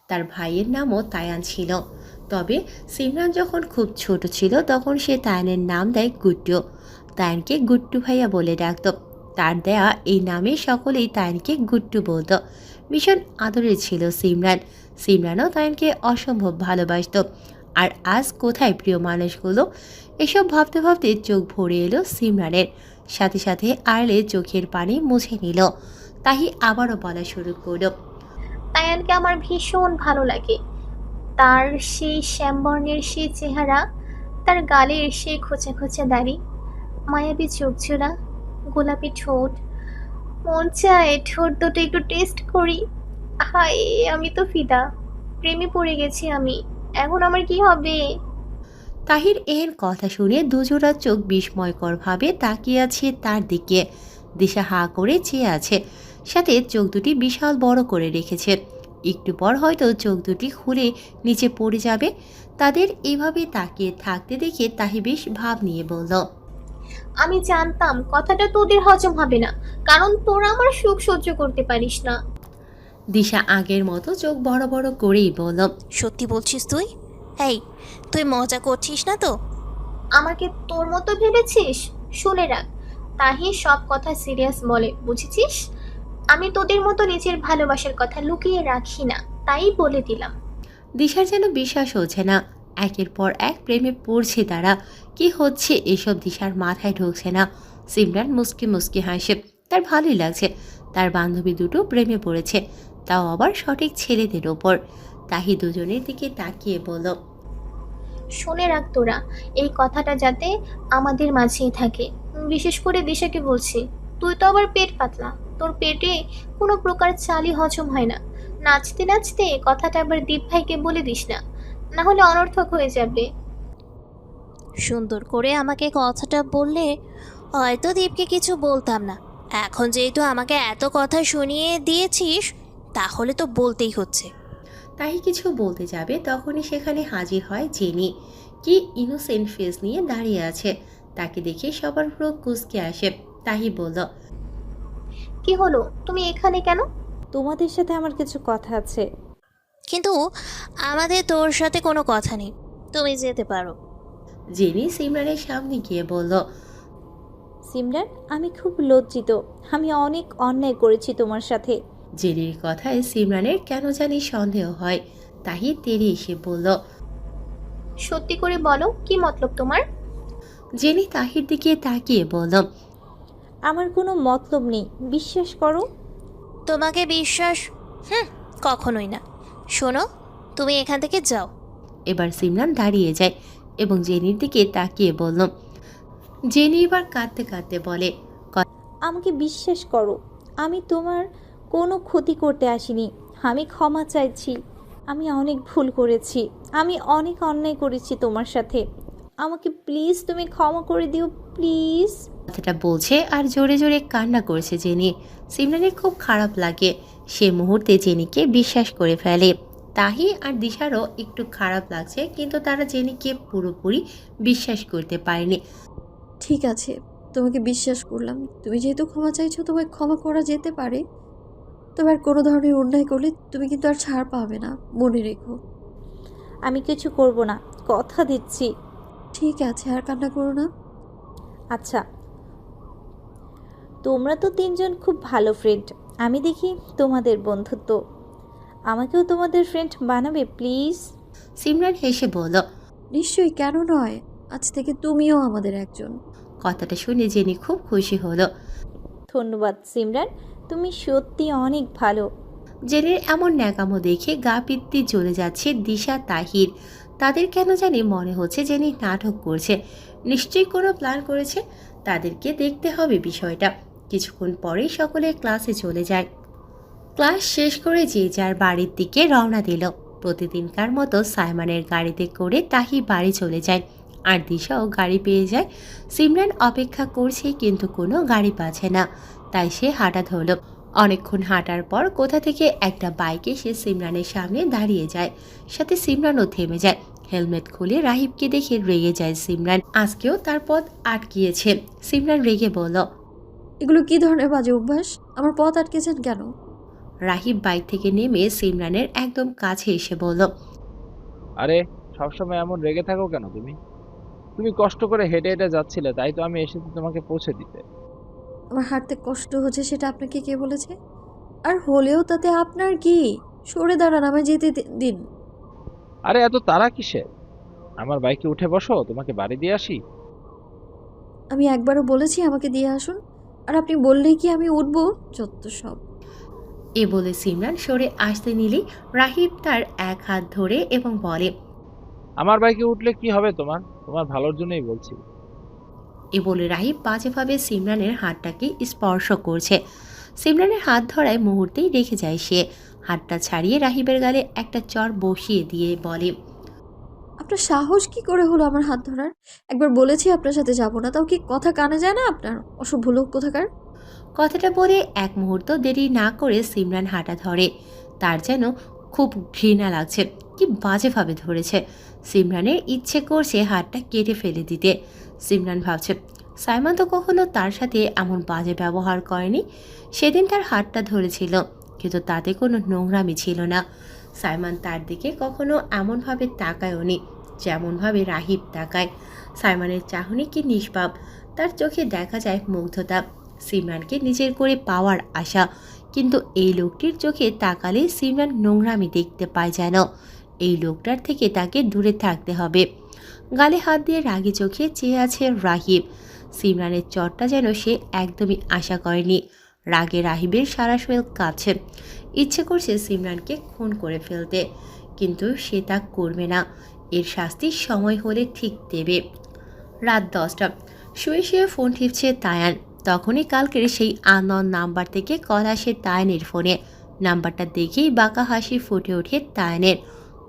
তার ভাইয়ের নামও তায়ান ছিল। তবে সিমরান যখন খুব ছোট ছিল তখন সে তায়ানের নাম দেয় গুড্ডু। তায়ানকে গুড্ডু ভাইয়া বলে ডাকত। তার দেয়া এই নামে সকলেই তায়ানকে গুড্ডু বলত। ভীষণ আদরের ছিল সিমরান। সিমরানও তায়ানকে অসম্ভব ভালোবাসত। আর আজ কোথায় প্রিয় মানুষগুলো? এসব ভাবতে ভাবতে চোখ ভরে এলো সিমরানের। সাথে সাথে আড়লে চোখের পানি মুছে নিল। তাহি আবারও বলা শুরু করল, তায়ানকে আমার ভীষণ ভালো লাগে। তার সেই শ্যামবর্ণের সেই চেহারা, তার গালের সেই খোঁচা খোঁচা দাড়ি, মায়াবী চোখ জোড়া, গোলাপি ঠোঁট। মন চায় ঠোঁট দুটো একটু টেস্ট করি। হায়, আমি তো ফিদা, প্রেমে পড়ে গেছি আমি। এখন আমার কি হবে? তাহির এর কথা শুনে দুজোড়া চোখ বিস্ময়করভাবে তাকিয়ে আছে তার দিকে। দিশা হাঁ করে চেয়ে আছে, সাথে চোখ দুটি বিশাল বড় করে রেখেছে। একটু পর হয়তো চোখ দুটি খুলে নিচে পড়ে যাবে। তাদের এভাবে তাকিয়ে থাকতে দেখে তাহি বেশ ভাব নিয়ে বলল, আমি জানতাম কথাটা তোদের হজম হবে না, কারণ তোরা আমার সুখ সহ্য করতে পারিস না। দিশা আগের মতো চোখ বড় বড় করেই বলল, সত্যি বলছিস তুই? এই, তুই মজা করছিস না তো? আমাকে তোর মতো ভেবেছিস? শুনে রাখ, তাহি সব কথা সিরিয়াস বলে, বুঝেছিস? আমি তোদের মতো নিজের ভালোবাসার কথা লুকিয়ে রাখি না, তাই বলে দিলাম। দিশার যেন বিশ্বাস হচ্ছে না। একের পর এক প্রেমে পড়ছে তারা। কি হচ্ছে এসব দিশার মাথায় ঢুকছে না। সিমরান মুস্কি মুস্কি হাসে। তার ভালোই লাগছে। তার বান্ধবী দুটো প্রেমে পড়েছে, তাও আবার সঠিক ছেলেদের ওপর। তাহি দুজনের দিকে তাকিয়ে বলল, শুনে রাখ তোরা, এই কথাটা যাতে আমাদের মাঝেই থাকে। বিশেষ করে দিশাকে বলছি, তুই তো আবার পেট পাতলা, তোর পেটে কোনো প্রকার চালই হজম হয় না। নাচতে নাচতে কথাটা আবার দীপ ভাইকে বলে দিস না, না হলে অনর্থক হয়ে যাবে। সুন্দর করে আমাকে কথাটা বললে হয়তো দীপকে কিছু বলতাম না। এখন যেহেতু আমাকে এত কথা শুনিয়ে দিয়েছিস, তাহলে তো বলতেই হচ্ছে। তাহি কিছু বলতে যাবে তখনই সেখানে হাজির হয় জেনি। কি ইনোসেন্ট ফেস নিয়ে দাঁড়িয়ে আছে। তাকে দেখে সবার পুরো কুঁচকে আসে। তাহি বলল, কি হলো, তুমি এখানে কেন? তোমাদের সাথে আমার কিছু কথা আছে। কিন্তু আমাদের তোর সাথে কোনো কথা নেই, তুমি যেতে পারো। জেনি সিমরানের সামনে গিয়ে বলল, সিমরান, আমি খুব লজ্জিত। আমি অনেক অন্যায় করেছি তোমার সাথে। জেনির কথায় সিমরানের কেন জানি সন্দেহ হয়। তাহি তেড়ে এসে বলল, সত্যি করে বলো, কি মতলব তোমার? জেনি তাহির দিকে তাকিয়ে বলল, আমার কোনো মতলব নেই, বিশ্বাস করো। তোমাকে বিশ্বাস কখনোই না। শোনো, তুমি এখান থেকে যাও। এবার সিমরান দাঁড়িয়ে যায় এবং জেনির দিকে তাকিয়ে বলল। জেনি এবার কাঁদতে কাঁদতে বলে, আমাকে বিশ্বাস করো, আমি তোমার কোনো ক্ষতি করতে আসিনি। আমি ক্ষমা চাইছি। আমি অনেক ভুল করেছি। আমি অনেক অন্যায় করেছি তোমার সাথে। আমাকে প্লিজ তুমি ক্ষমা করে দিও, প্লিজ। কথাটা বলছে আর জোরে জোরে কান্না করছে জেনি। সিমরানের খুব খারাপ লাগে। সে মুহূর্তে জেনিকে বিশ্বাস করে ফেলে। তাহি আর দিশারও একটু খারাপ লাগছে, কিন্তু তারা জেনিকে পুরোপুরি বিশ্বাস করতে পারেনি। ঠিক আছে, তোমাকে বিশ্বাস করলাম। তুমি যেহেতু ক্ষমা চাইছো, তোমায় ক্ষমা করা যেতে পারে। তবে আর কোনো ধরনের অন্যায় করলে তুমি কিন্তু আর ছাড় পাবে না, মনে রেখো। আমি কিছু করব না, কথা দিচ্ছি। ঠিক আছে, আর কান্না করো না। আচ্ছা, তোমরা তো তিনজন খুব ভালো ফ্রেন্ড। আমি দেখি তোমাদের বন্ধুত্ব। আমাকেও তোমাদের ফ্রেন্ড বানাবে প্লিজ। সিমরান হেসে বলল, নিশ্চয়ই, কেন নয়। আজ থেকে তুমিও আমাদের একজন। কথাটা শুনে জেনি খুব খুশি হলো। ধন্যবাদ সিমরান, তুমি সত্যি অনেক ভালো। জেনির এমন ন্যাকামো দেখে গা পিত্তি জ্বলে যাচ্ছে দিশা তাহির। তাদের কেন জানি মনে হচ্ছে জেনি নাটক করছে, নিশ্চয়ই কোনো প্ল্যান করেছে। তাদেরকে দেখতে হবে বিষয়টা। কিছুক্ষণ পরেই সকলে ক্লাসে চলে যায়। ক্লাস শেষ করে যে যার বাড়ির দিকে রওনা দিল। প্রতিদিনকার মতো সাইমনের গাড়িতে করে তাহি বাড়ি চলে যায় আর দিশাও গাড়ি পেয়ে যায়। সিমরান অপেক্ষা করছে কিন্তু কোনো গাড়ি পাচ্ছে না, তাই সে হাঁটা ধরল। অনেকক্ষণ হাঁটার পর কোথা থেকে একটা বাইক এসে সিমরানের সামনে দাঁড়িয়ে যায়। সাথে সিমরানও থেমে যায়। হেলমেট খুলে রাহিবকে দেখে রেগে যায় সিমরান। আজকেও তার পথ আটকিয়েছে। সিমরান রেগে বলল, এগুলো কি ধরনের বাজে অভ্যাস? আমার পথ আটকেছেন কেন? রাহিব বাইক থেকে নেমে সিমরানের একদম কাছে এসে বলল, আরে, সবসময় এমন রেগে থাকো কেন তুমি? তুমি কষ্ট করে হেঁটে হেঁটে যাচ্ছিলে, তাই তো আমি এসেছি তোমাকে পৌঁছে দিতে। আমার হাঁটতে কষ্ট হচ্ছে সেটা আপনাকে কে বলেছে? আর হলেও তাতে আপনার কি? সরে দাঁড়ান, আমায় যেতে দিন। আরে, এত তাড়া কিসের? আমার বাইকে উঠে বসো, তোমাকে বাড়ি দিয়ে আসি। আমি একবারও বলেছি আমাকে দিয়ে আসুন, আর আপনি বললেই কি আমি উঠবো? যত সব। এ বলে সিমরান সরে আসতে নিলেই রাহিব তার এক হাত ধরে এবং বলে, আমার বাইকে উঠলে কি হবে তোমার? তোমার ভালোর জন্যই বলছি। এ বলে রাহিব বাজেভাবে সিমরানের হাতটাকে স্পর্শ করছে। সিমরানের হাত ধরায় মুহূর্তেই রেখে যায় সে। হাতটা ছাড়িয়ে রাহিবের গালে একটা চর বসিয়ে দিয়ে বলে, আপনার সাহস কি করে হলো আমার হাত ধরার? একবার বলেছি আপনার সাথে যাব না, তাও কি কথা কানে যায় না আপনার? অসভ্য লোক কোথাকার। কথাটা বলে এক মুহূর্ত দেরি না করে সিমরান হাঁটা ধরে। তার যেন খুব ঘৃণা লাগছে, কি বাজেভাবে ধরেছে। সিমরানের ইচ্ছে করছে হাতটা কেটে ফেলে দিতে। সিমরান ভাবছে, সাইমন তো কখনো তার সাথে এমন বাজে ব্যবহার করেনি। সেদিন তার হাতটা ধরেছিল, কিন্তু তাতে কোনো নোংরামি ছিল না। সাইমন তার দিকে কখনো এমনভাবে তাকায়ওনি যেমনভাবে রাহিব তাকায়। সাইমনের চাহনি কি নিষ্পাপ, তার চোখে দেখা যায় মুগ্ধতা, সিমরানকে নিজের করে পাওয়ার আশা। কিন্তু এই লোকটির চোখে তাকালে সিমরান নোংরামি দেখতে পায় যেন। এই লোকটার থেকে তাকে দূরে থাকতে হবে। গালে হাত দিয়ে রাগী চোখে চেয়ে আছে রাহিব। সিমরানের চটটা যেন সে একদমই আশা করেনি। রাগে রাহিবের সারা শরীর কাঁপছে। ইচ্ছে করছে সিমরানকে খুন করে ফেলতে, কিন্তু সে তা করবে না। এর শাস্তির সময় হলে ঠিক দেবে। রাত 10টা। শুয়ে শুয়ে ফোন টিপছে তায়ান। তখনই কালকের সেই আননোন নাম্বার থেকে কল আসে তায়ানের ফোনে। নাম্বারটা দেখেই বাঁকা হাসি ফুটে ওঠে তায়ানের।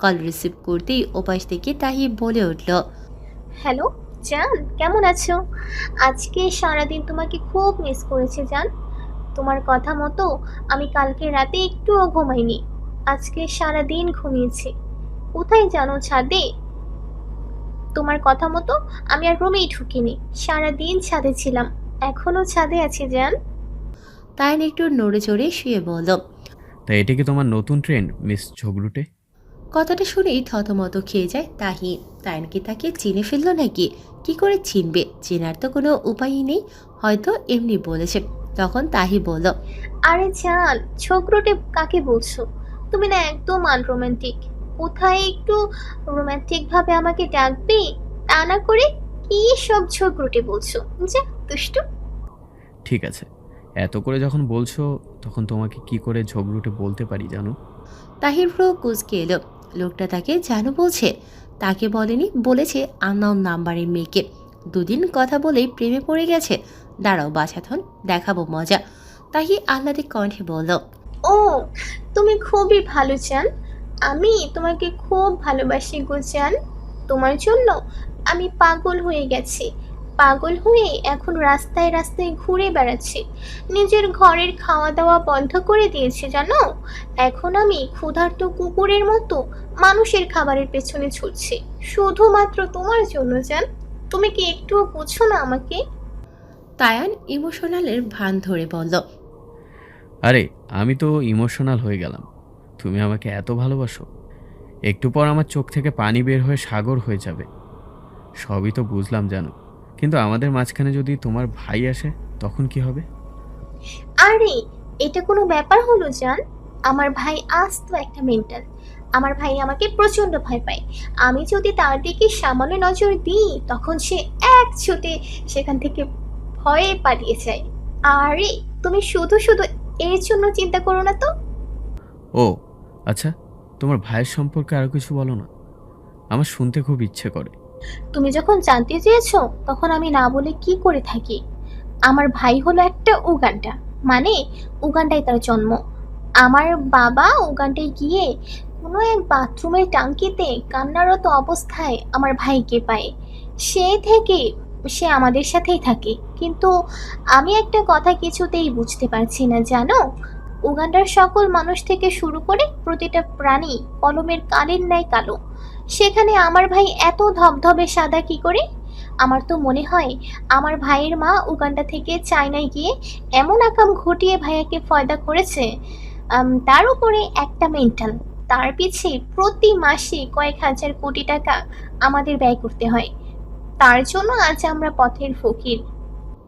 কল রিসিভ করতেই ওপাশ থেকে তাহি বলে উঠল, হ্যালো জান, কেমন আছো? আজকে সারাদিন তোমাকে খুব মিস করেছি জান। তোমার কথা মতো আমি কালকে রাতে একটুও ঘুমাইনি। আজকে সারাদিন ঘুমিয়েছি। কোথায় জানো? ছাদে। তোমার কথা মতো আমি আর রুমেই ঢুকিনি, সারাদিন ছাদে ছিলাম, এখনো ছাদে আছি জান। তায়ান একটু নড়ে চড়ে শুয়ে বলল। তা এটা কি তোমার নতুন ট্রেন্ড মিস ঝগড়ুটে? কথাটা শুনেই থতমত খেয়ে যায় তাহি। তায়ান কি তাকে চিনে ফেললো নাকি? কি করে চিনবে? চেনার তো কোনো উপায়ই নেই, হয়তো এমনি বলেছে। তখন তাহি বলল, আরে জান, ছোকরোটে কাকে বলছো? তুমি না একদম আনরোমান্টিক। কোথায় একটু রোমান্টিক ভাবে আমাকে ডাকবে, তা না করে কি সব ছোকরোটে বলছো? যা দুষ্টু। ঠিক আছে, এত করে যখন বলছো তখন তোমাকে কি করে ঝগড়ুটে বলতে পারি জানো? তাহির ভ্রু কুঁচকে এলো। লোকটা তাকে জানো বলছে? তাকে বলেনি, বলেছে আননোন নাম্বারের মেয়েকে। দুদিন কথা বলেই প্রেমে পড়ে গেছে। দাঁড়াও বাছাধন, দেখাবো মজা। তাহি আহ্লাদে কণ্ঠে বলল, ও, তুমি খুবই ভালো জান। আমি তোমাকে খুব ভালোবাসি গো জান। তোমার জন্য আমি পাগল হয়ে গেছি। পাগল হয়ে এখন রাস্তায় রাস্তায় ঘুরে বেড়াচ্ছি। নিজের ঘরের খাওয়া দাওয়া বন্ধ করে দিয়েছি জানো। এখন আমি ক্ষুধার্ত কুকুরের মতো মানুষের খাবারের পেছনে ছুটছি, শুধুমাত্র তোমার জন্য জান। তুমি কি একটুও বুঝো না আমাকে? তায়ান ইমোশনালের ভান ধরে বলল, আরে আমি তো ইমোশনাল হয়ে গেলাম। তুমি আমাকে এত ভালোবাসো, একটু পর আমার চোখ থেকে পানি বের হয়ে সাগর হয়ে যাবে। সবই তো বুঝলাম জানো, কিন্তু আমাদের মাঝখানে যদি তোমার ভাই আসে তখন কি হবে? আরে, এটা কোনো ব্যাপার হলো জান? আমার ভাই আস্ত একটা মেন্টাল। আমার ভাই আমাকে প্রচন্ড ভয় পায়। আমি যদি তার দিকে সামান্য নজর দিই তখন সে এক ছুটে সেখান থেকে ভয়ে পালিয়ে যায়। আরে, তুমি শুধু শুধু এর জন্য চিন্তা করো না তো। ও আচ্ছা, তোমার ভাইয়ের সম্পর্কে আরও কিছু বলো না, আমার শুনতে খুব ইচ্ছে করে। তুমি যখন জানতে চেয়েছো তখন আমি না বলে কি করে থাকি? আমার ভাই হলো একটা উগান্ডা, মানে উগান্ডায় তার জন্ম। আমার বাবা উগান্ডায় গিয়ে কোনো এক বাথরুমের টাঙ্কিতে কান্নারত অবস্থায় আমার ভাইকে পায়। সে থেকে সে আমাদের সাথেই থাকে। কিন্তু আমি একটা কথা কিছুতেই বুঝতে পারছি না জানো। উগান্ডার সকল মানুষ থেকে শুরু করে প্রতিটা প্রাণী কলমের কালির ন্যায় কালো। সেখানে আমার ভাই এত ধবধবে সাদা কি করে? আমার তো মনে হয় আমার ভাইয়ের মা উগান্ডা থেকে চায়নায় গিয়ে এমন আকাম ঘটিয়ে ভাইয়াকে ফয়দা করেছে। তার উপরে একটা মেন্টাল, তার পিছে প্রতি মাসে কয়েক হাজার কোটি টাকা আমাদের ব্যয় করতে হয়। তার জন্য আজ আমরা পথের ফকির।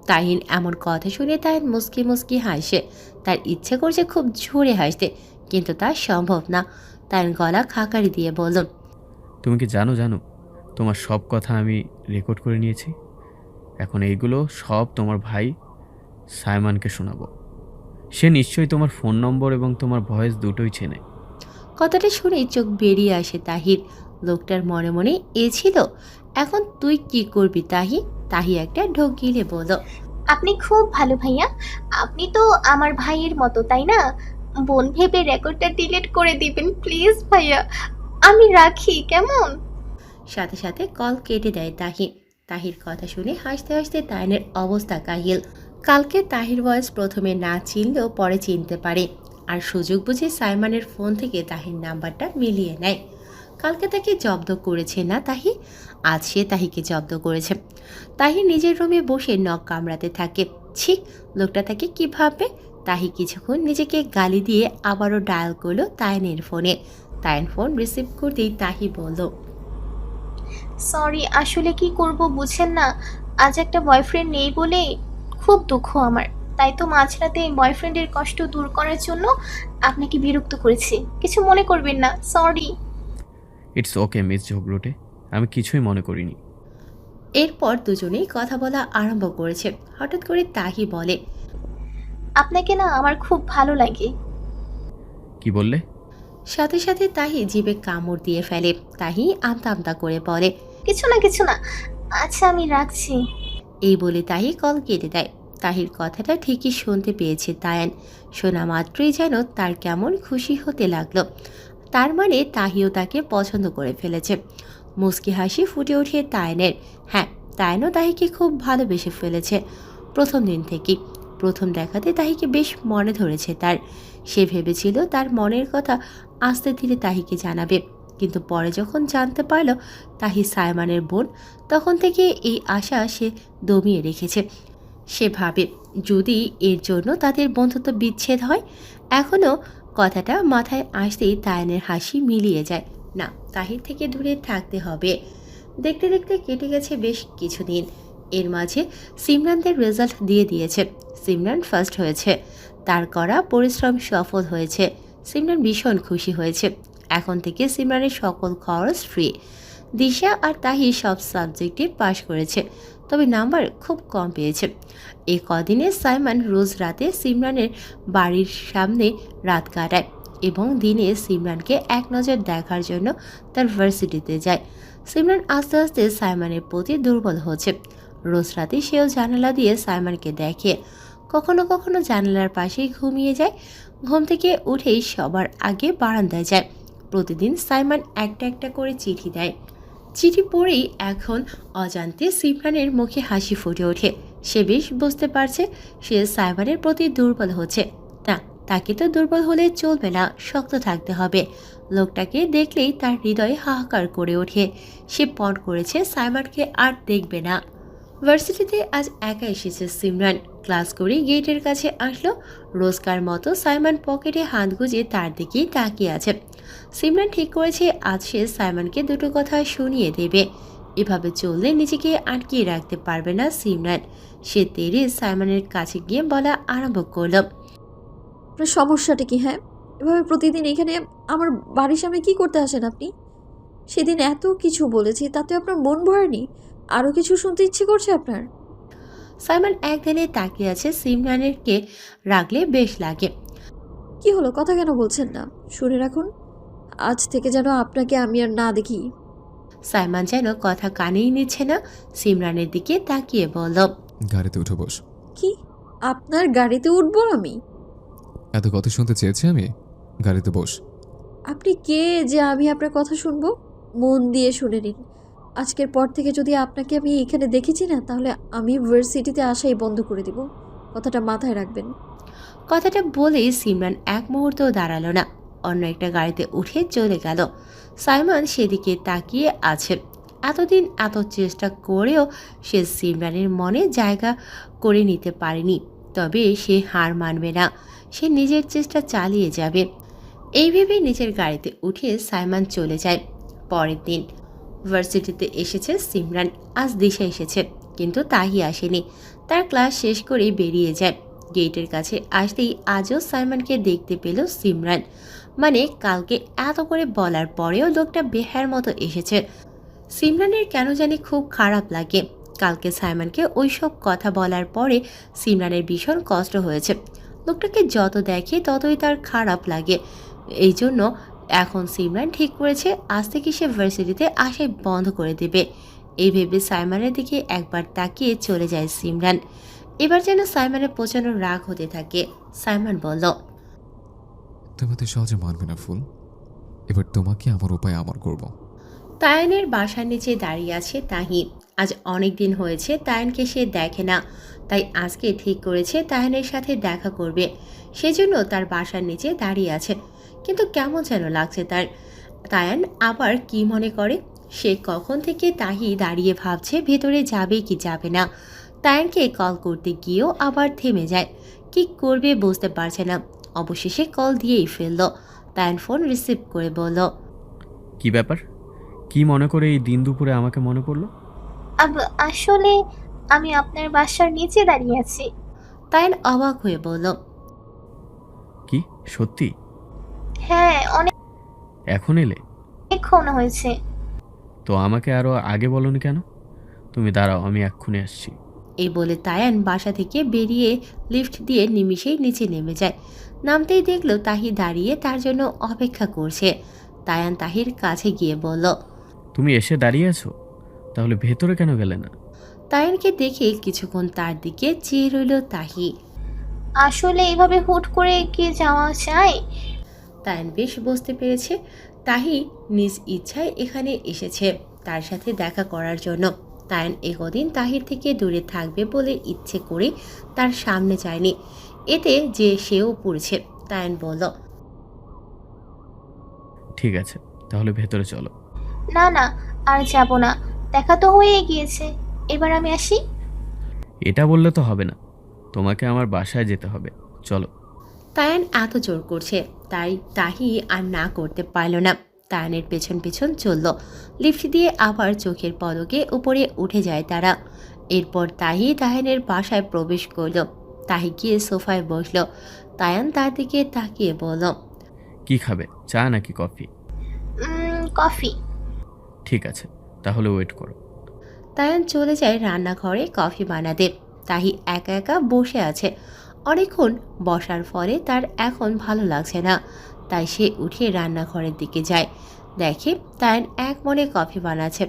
তাহিন এমন কথা শুনে তায়ান মুস্কি মুস্কি হাসে। তার ইচ্ছে করছে খুব জোরে হাসতে, কিন্তু তা সম্ভব না। তায়ান গলা খাকারি দিয়ে বলল, তুমি কি জানো তোমার সব কথা আমি রেকর্ড করে নিয়েছি। এখন এইগুলো সব তোমার ভাই সাইমনকে শোনাবো। সে নিশ্চয়ই তোমার ফোন নম্বর এবং তোমার ভয়েস দুটোই চেনে। কথাটা শুনেই চোখ বেরিয়ে আসে তাহির। লোকটার মনে মনে এ ছিল, এখন তুই কি করবি তাহি? তাহি একটা ঢোক গিলে বলল, আপনি খুব ভালো ভাইয়া। আপনি তো আমার ভাইয়ের মতো তাই না? বোন ভেবে রেকর্ডটা ডিলিট করে দিবেন প্লিজ ভাইয়া। আমি রাখি কেমন? সাথে সাথে কল কেটে দেয় তাহি। তাহির কথা শুনে হাসতে হাসতে তায়ানের অবস্থা কাহিল। কালকে তাহির ভয়েস প্রথমে না চিনলেও পরে চিনতে পারে, আর সুযোগ বুঝে সাইমনের ফোন থেকে তাহির নাম্বারটা মিলিয়ে নেয়। কালকে তাকে জব্দ করেছে না তাহি, আজ সে তাহিকে জব্দ করেছে। তাহি নিজের রুমে বসে নখ কামড়াতে থাকে। ছি, লোকটা তাকে কি ভাববে? তাহি কিছুক্ষণ নিজেকে গালি দিয়ে আবারও ডায়াল করলো তায়ানের ফোনে। তায়ান ফোন রিসিভ করতেই তাহি বলল, সরি, আসলে কি করব বুঝেন না। আজ একটা বয়ফ্রেন্ড নেই বলে খুব দুঃখ আমার। তাই তো মাঝরাতে বয়ফ্রেন্ডের কষ্ট দূর করার জন্য আপনাকে বিরক্ত করেছি। কিছু মনে করবেন না, সরি। ইটস ওকে মিস ঝগড়ুটে, আমি কিছুই মনে করিনি। এরপর দুজনেই কথা বলা আরম্ভ করেছে। হঠাৎ করে তাহি বলে, আপনাকে না আমার খুব ভালো লাগে। কি বললে? সাথে সাথে তাহি জিভে কামড় দিয়ে ফেলে। তাহি আমতা আমতা করে বলে, কিছু না কিছু না। আচ্ছা আমি রাখছি। এই বলে তাহি কল কেটে দেয়। তাহির কথাটা ঠিকই শুনতে পেয়েছে তায়ান। শোনা মাত্রই যেন তার কেমন খুশি হতে লাগলো। তার মানে তাহিও তাকে পছন্দ করে ফেলেছে। মুস্কি হাসি ফুটে ওঠে তায়ানের। হ্যাঁ, তায়ানও তাহিকে খুব ভালোবেসে ফেলেছে প্রথম দিন থেকেই। প্রথম দেখাতে তাহিকে বেশ মনে ধরেছে তার। সে ভেবেছিল তার মনের কথা আস্তে ধীরে তাহিকে জানাবে, কিন্তু পরে যখন জানতে পারল তাহি সাইমানের বোন, তখন থেকে এই আশা সে দমিয়ে রেখেছে। সে ভাবে যদি এর জন্য তাদের বন্ধুত্ব বিচ্ছেদ হয়। এখনও কথাটা মাথায় আসতেই তায়ানের হাসি মিলিয়ে যায়। না, তাহির থেকে দূরে থাকতে হবে। দেখতে দেখতে কেটে গেছে বেশ কিছুদিন। এর মাঝে সিমরানদের রেজাল্ট দিয়ে দিয়েছে। সিমরান ফার্স্ট হয়েছে। তার করা পরিশ্রম সফল হয়েছে। সিমরান ভীষণ খুশি হয়েছে। এখন থেকে সিমরানের সকল খরচ ফ্রি। দিশা আর তাহি সব সাবজেক্টে পাশ করেছে, তবে নাম্বার খুব কম পেয়েছে। এই কদিনে সাইমন রোজ রাতে সিমরানের বাড়ির সামনে রাত কাটায় এবং দিনে সিমরানকে এক নজর দেখার জন্য তার ভার্সিটিতে যায়। সিমরান আস্তে আস্তে সাইমনের প্রতি দুর্বল হচ্ছে। রোজ রাতে সেও জানালা দিয়ে সাইমনকে দেখে। কখনো কখনো জানালার পাশেই ঘুমিয়ে যায়। ঘুম থেকে উঠেই সবার আগে বারান্দায় যায়। প্রতিদিন সাইমন একটা একটা করে চিঠি দেয়। চিঠি পড়েই এখন অজান্তে সিমরানের মুখে হাসি ফুটে ওঠে। সে বেশ বুঝতে পারছে সে সাইমনের প্রতি দুর্বল হচ্ছে। না, তাকে তো দুর্বল হলে চলবে না, শক্ত থাকতে হবে। লোকটাকে দেখলেই তার হৃদয় হাহাকার করে ওঠে। সে পণ করেছে সাইমনকে আর দেখবে না। ভার্সিটিতে আজ একা এসেছে সিমরান। ক্লাস করে গেটের কাছে আসলো। রোজকার মতো সাইমন পকেটে হাত গুজে তার দিকেই তাকিয়ে আছে। সিমরান ঠিক করেছে আজ সে সাইমনকে দুটো কথা শুনিয়ে দেবে। এভাবে চললে নিজেকে আটকিয়ে রাখতে পারবে না সিমরান। সে তেরে সাইমনের কাছে গিয়ে বলা আরম্ভ করল। আপনার সমস্যাটা কি? হ্যাঁ, এভাবে প্রতিদিন এখানে আমার বাড়ির সামনে কি করতে আসেন আপনি? সেদিন এত কিছু বলেছি, তাতে আপনার মন ভরেনি? আরও কিছু শুনতে ইচ্ছে করছে আপনার? সাইমন একদিনে তাকিয়ে আছে। সিমরানকে রাগলে বেশ লাগে। কি হলো, কথা কেন বলছেন না? শুনে রাখুন, আজ থেকে যেন আপনাকে আমি আর না দেখি। সাইমন যেন কথা কানেই নিচ্ছে না। সিমরানের দিকে তাকিয়ে বলল, গাড়িতে উঠে বস। কি? আপনার গাড়িতে উঠবো আমি? এত কথা শুনতে চেয়েছি আমি? গাড়িতে বস। আপনি কে যে আমি আপনার কথা শুনবো? মন দিয়ে শুনে নিন, আজকের পর থেকে যদি আপনাকে আমি এখানে দেখেছি না, তাহলে আমি ভার্সিটিতে আসাই বন্ধ করে দিব। কথাটা মাথায় রাখবেন। কথাটা বলেই সিমরান এক মুহূর্তও দাঁড়ালো না। অন্য একটা গাড়িতে উঠে চলে গেল। সাইমন সেদিকে তাকিয়ে আছে। এতদিন এত চেষ্টা করেও সে সিমরানের মনে জায়গা করে নিতে পারেনি। তবে সে হার মানবে না। সে নিজের চেষ্টা চালিয়ে যাবে। এই ভেবে নিজের গাড়িতে উঠে সাইমন চলে যায়। পরের দিন ভার্সিটিতে এসেছে সিমরান। আজ দিশা এসেছে, কিন্তু তাহি আসেনি। তার ক্লাস শেষ করে বেরিয়ে যায়। গেটের কাছে আসতেই আজও সাইমনকে দেখতে পেল সিমরান। মানে কালকে এত করে বলার পরেও লোকটা বেহার মতো এসেছে। সিমরানের কেন জানি খুব খারাপ লাগে। কালকে সাইমনকে ওইসব কথা বলার পরে সিমরানের ভীষণ কষ্ট হয়েছে। লোকটাকে যত দেখে ততই তার খারাপ লাগে। এই জন্য এখন সিমরান ঠিক করেছে আজ থেকে সে ভার্সিটিতে আসাই বন্ধ করে দেবে। এই ভেবে সাইমনের দিকে একবার তাকিয়ে চলে যায় সিমরান। এবার যেন সাইমনের প্রচণ্ড রাগ হতে থাকে। সাইমন বলল, তুমি তো সহজে মানবে না ফুল। এবার তোমাকে আমার উপায় আমার করব। তায়ানের বাসার নিচে দাঁড়িয়ে আছে তাহি। আজ অনেক দিন হয়েছে তায়ানকে সে দেখে না। তাই আজকে ঠিক করেছে তায়ানের সাথে দেখা করবে। সেজন্য তার বাসার নিচে দাঁড়িয়ে আছে। কিন্তু কেমন যেন লাগছে তার। তায়ান আবার কি মনে করে? সে কখন থেকে তাহি দাঁড়িয়ে ভাবছে ভেতরে যাবে কি যাবে না। তায়ানকে কল করতে গিয়েও আবার থেমে যায়। কি করবে বুঝতে পারছে না। অবশেষে কল দিয়েই ফেলল। তায়ান ফোন রিসিভ করে বলল, কি ব্যাপার? কি মনে করে এই দিন দুপুরে আমাকে মনে পড়লো? আসলে আমি আপনার বাসার নিচে দাঁড়িয়ে আছি। তায়ান অবাক হয়ে বলল, কি সত্যি? হ্যাঁ, এখন এলে? অনেকক্ষণ হয়েছে। তো আমাকে আরো আগে বলনি কেন? তুমি দাঁড়াও, আমি এক্ষুনি আসছি। এই বলে তায়ান বাসা থেকে বেরিয়ে লিফট দিয়ে নিমিষেই নিচে নেমে যায়। নামতেই দেখলো তাহি দাঁড়িয়ে তার জন্য অপেক্ষা করছে। তায়ান তাহির কাছে গিয়ে বলল, তুমি এসে দাঁড়িয়ে আছো? তাহলে ভেতরে কেন গেলে না? তায়ানকে দেখে কিছুক্ষণ তার দিকে চেয়ে রইল তাহি। আসলে এভাবে হুট করে কি যাওয়া যায়? তায়ান বেশ বুঝতে পেরেছে তাহি নিজ ইচ্ছায় এখানে এসেছে তার সাথে দেখা করার জন্য। তায়ান একদিন তাহির থেকে দূরে থাকবে বলে ইচ্ছে করে তার সামনে যায়নি। এতে যে সেও পড়ছে। তায়ান বলল, ঠিক আছে, তাহলে ভেতরে চলো। না না, আর যাব না, দেখা তো হয়ে গিয়েছে, এবার আমি আসি। এটা বললে তো হবে না, তোমাকে আমার বাসায় যেতে হবে, চলো। তায়ান এত জোর করছে তাই তাহি আর না করতে পারল না। তায়ানের পেছন পেছন চলল। লিফট দিয়ে আবার চোখের পলকে উপরে উঠে যায় তারা। এরপর তাহি তায়ানের বাসায় প্রবেশ করল। তাহি গিয়ে সোফায় বসল। তায়ান তার দিকে তাকিয়ে বলল, কি খাবে, চা নাকি কফি? কফি। ঠিক আছে, তাহলে ওয়েট করো। তায়ান চলে যায় রান্নাঘরে কফি বানাতে। তাহি একা একা বসে আছে। অনেকক্ষণ বসার ফলে তার এখন ভালো লাগছে না, তাই সে উঠে রান্নাঘরের দিকে যায়। দেখে তায়ান এক মনে কফি বানাচ্ছে।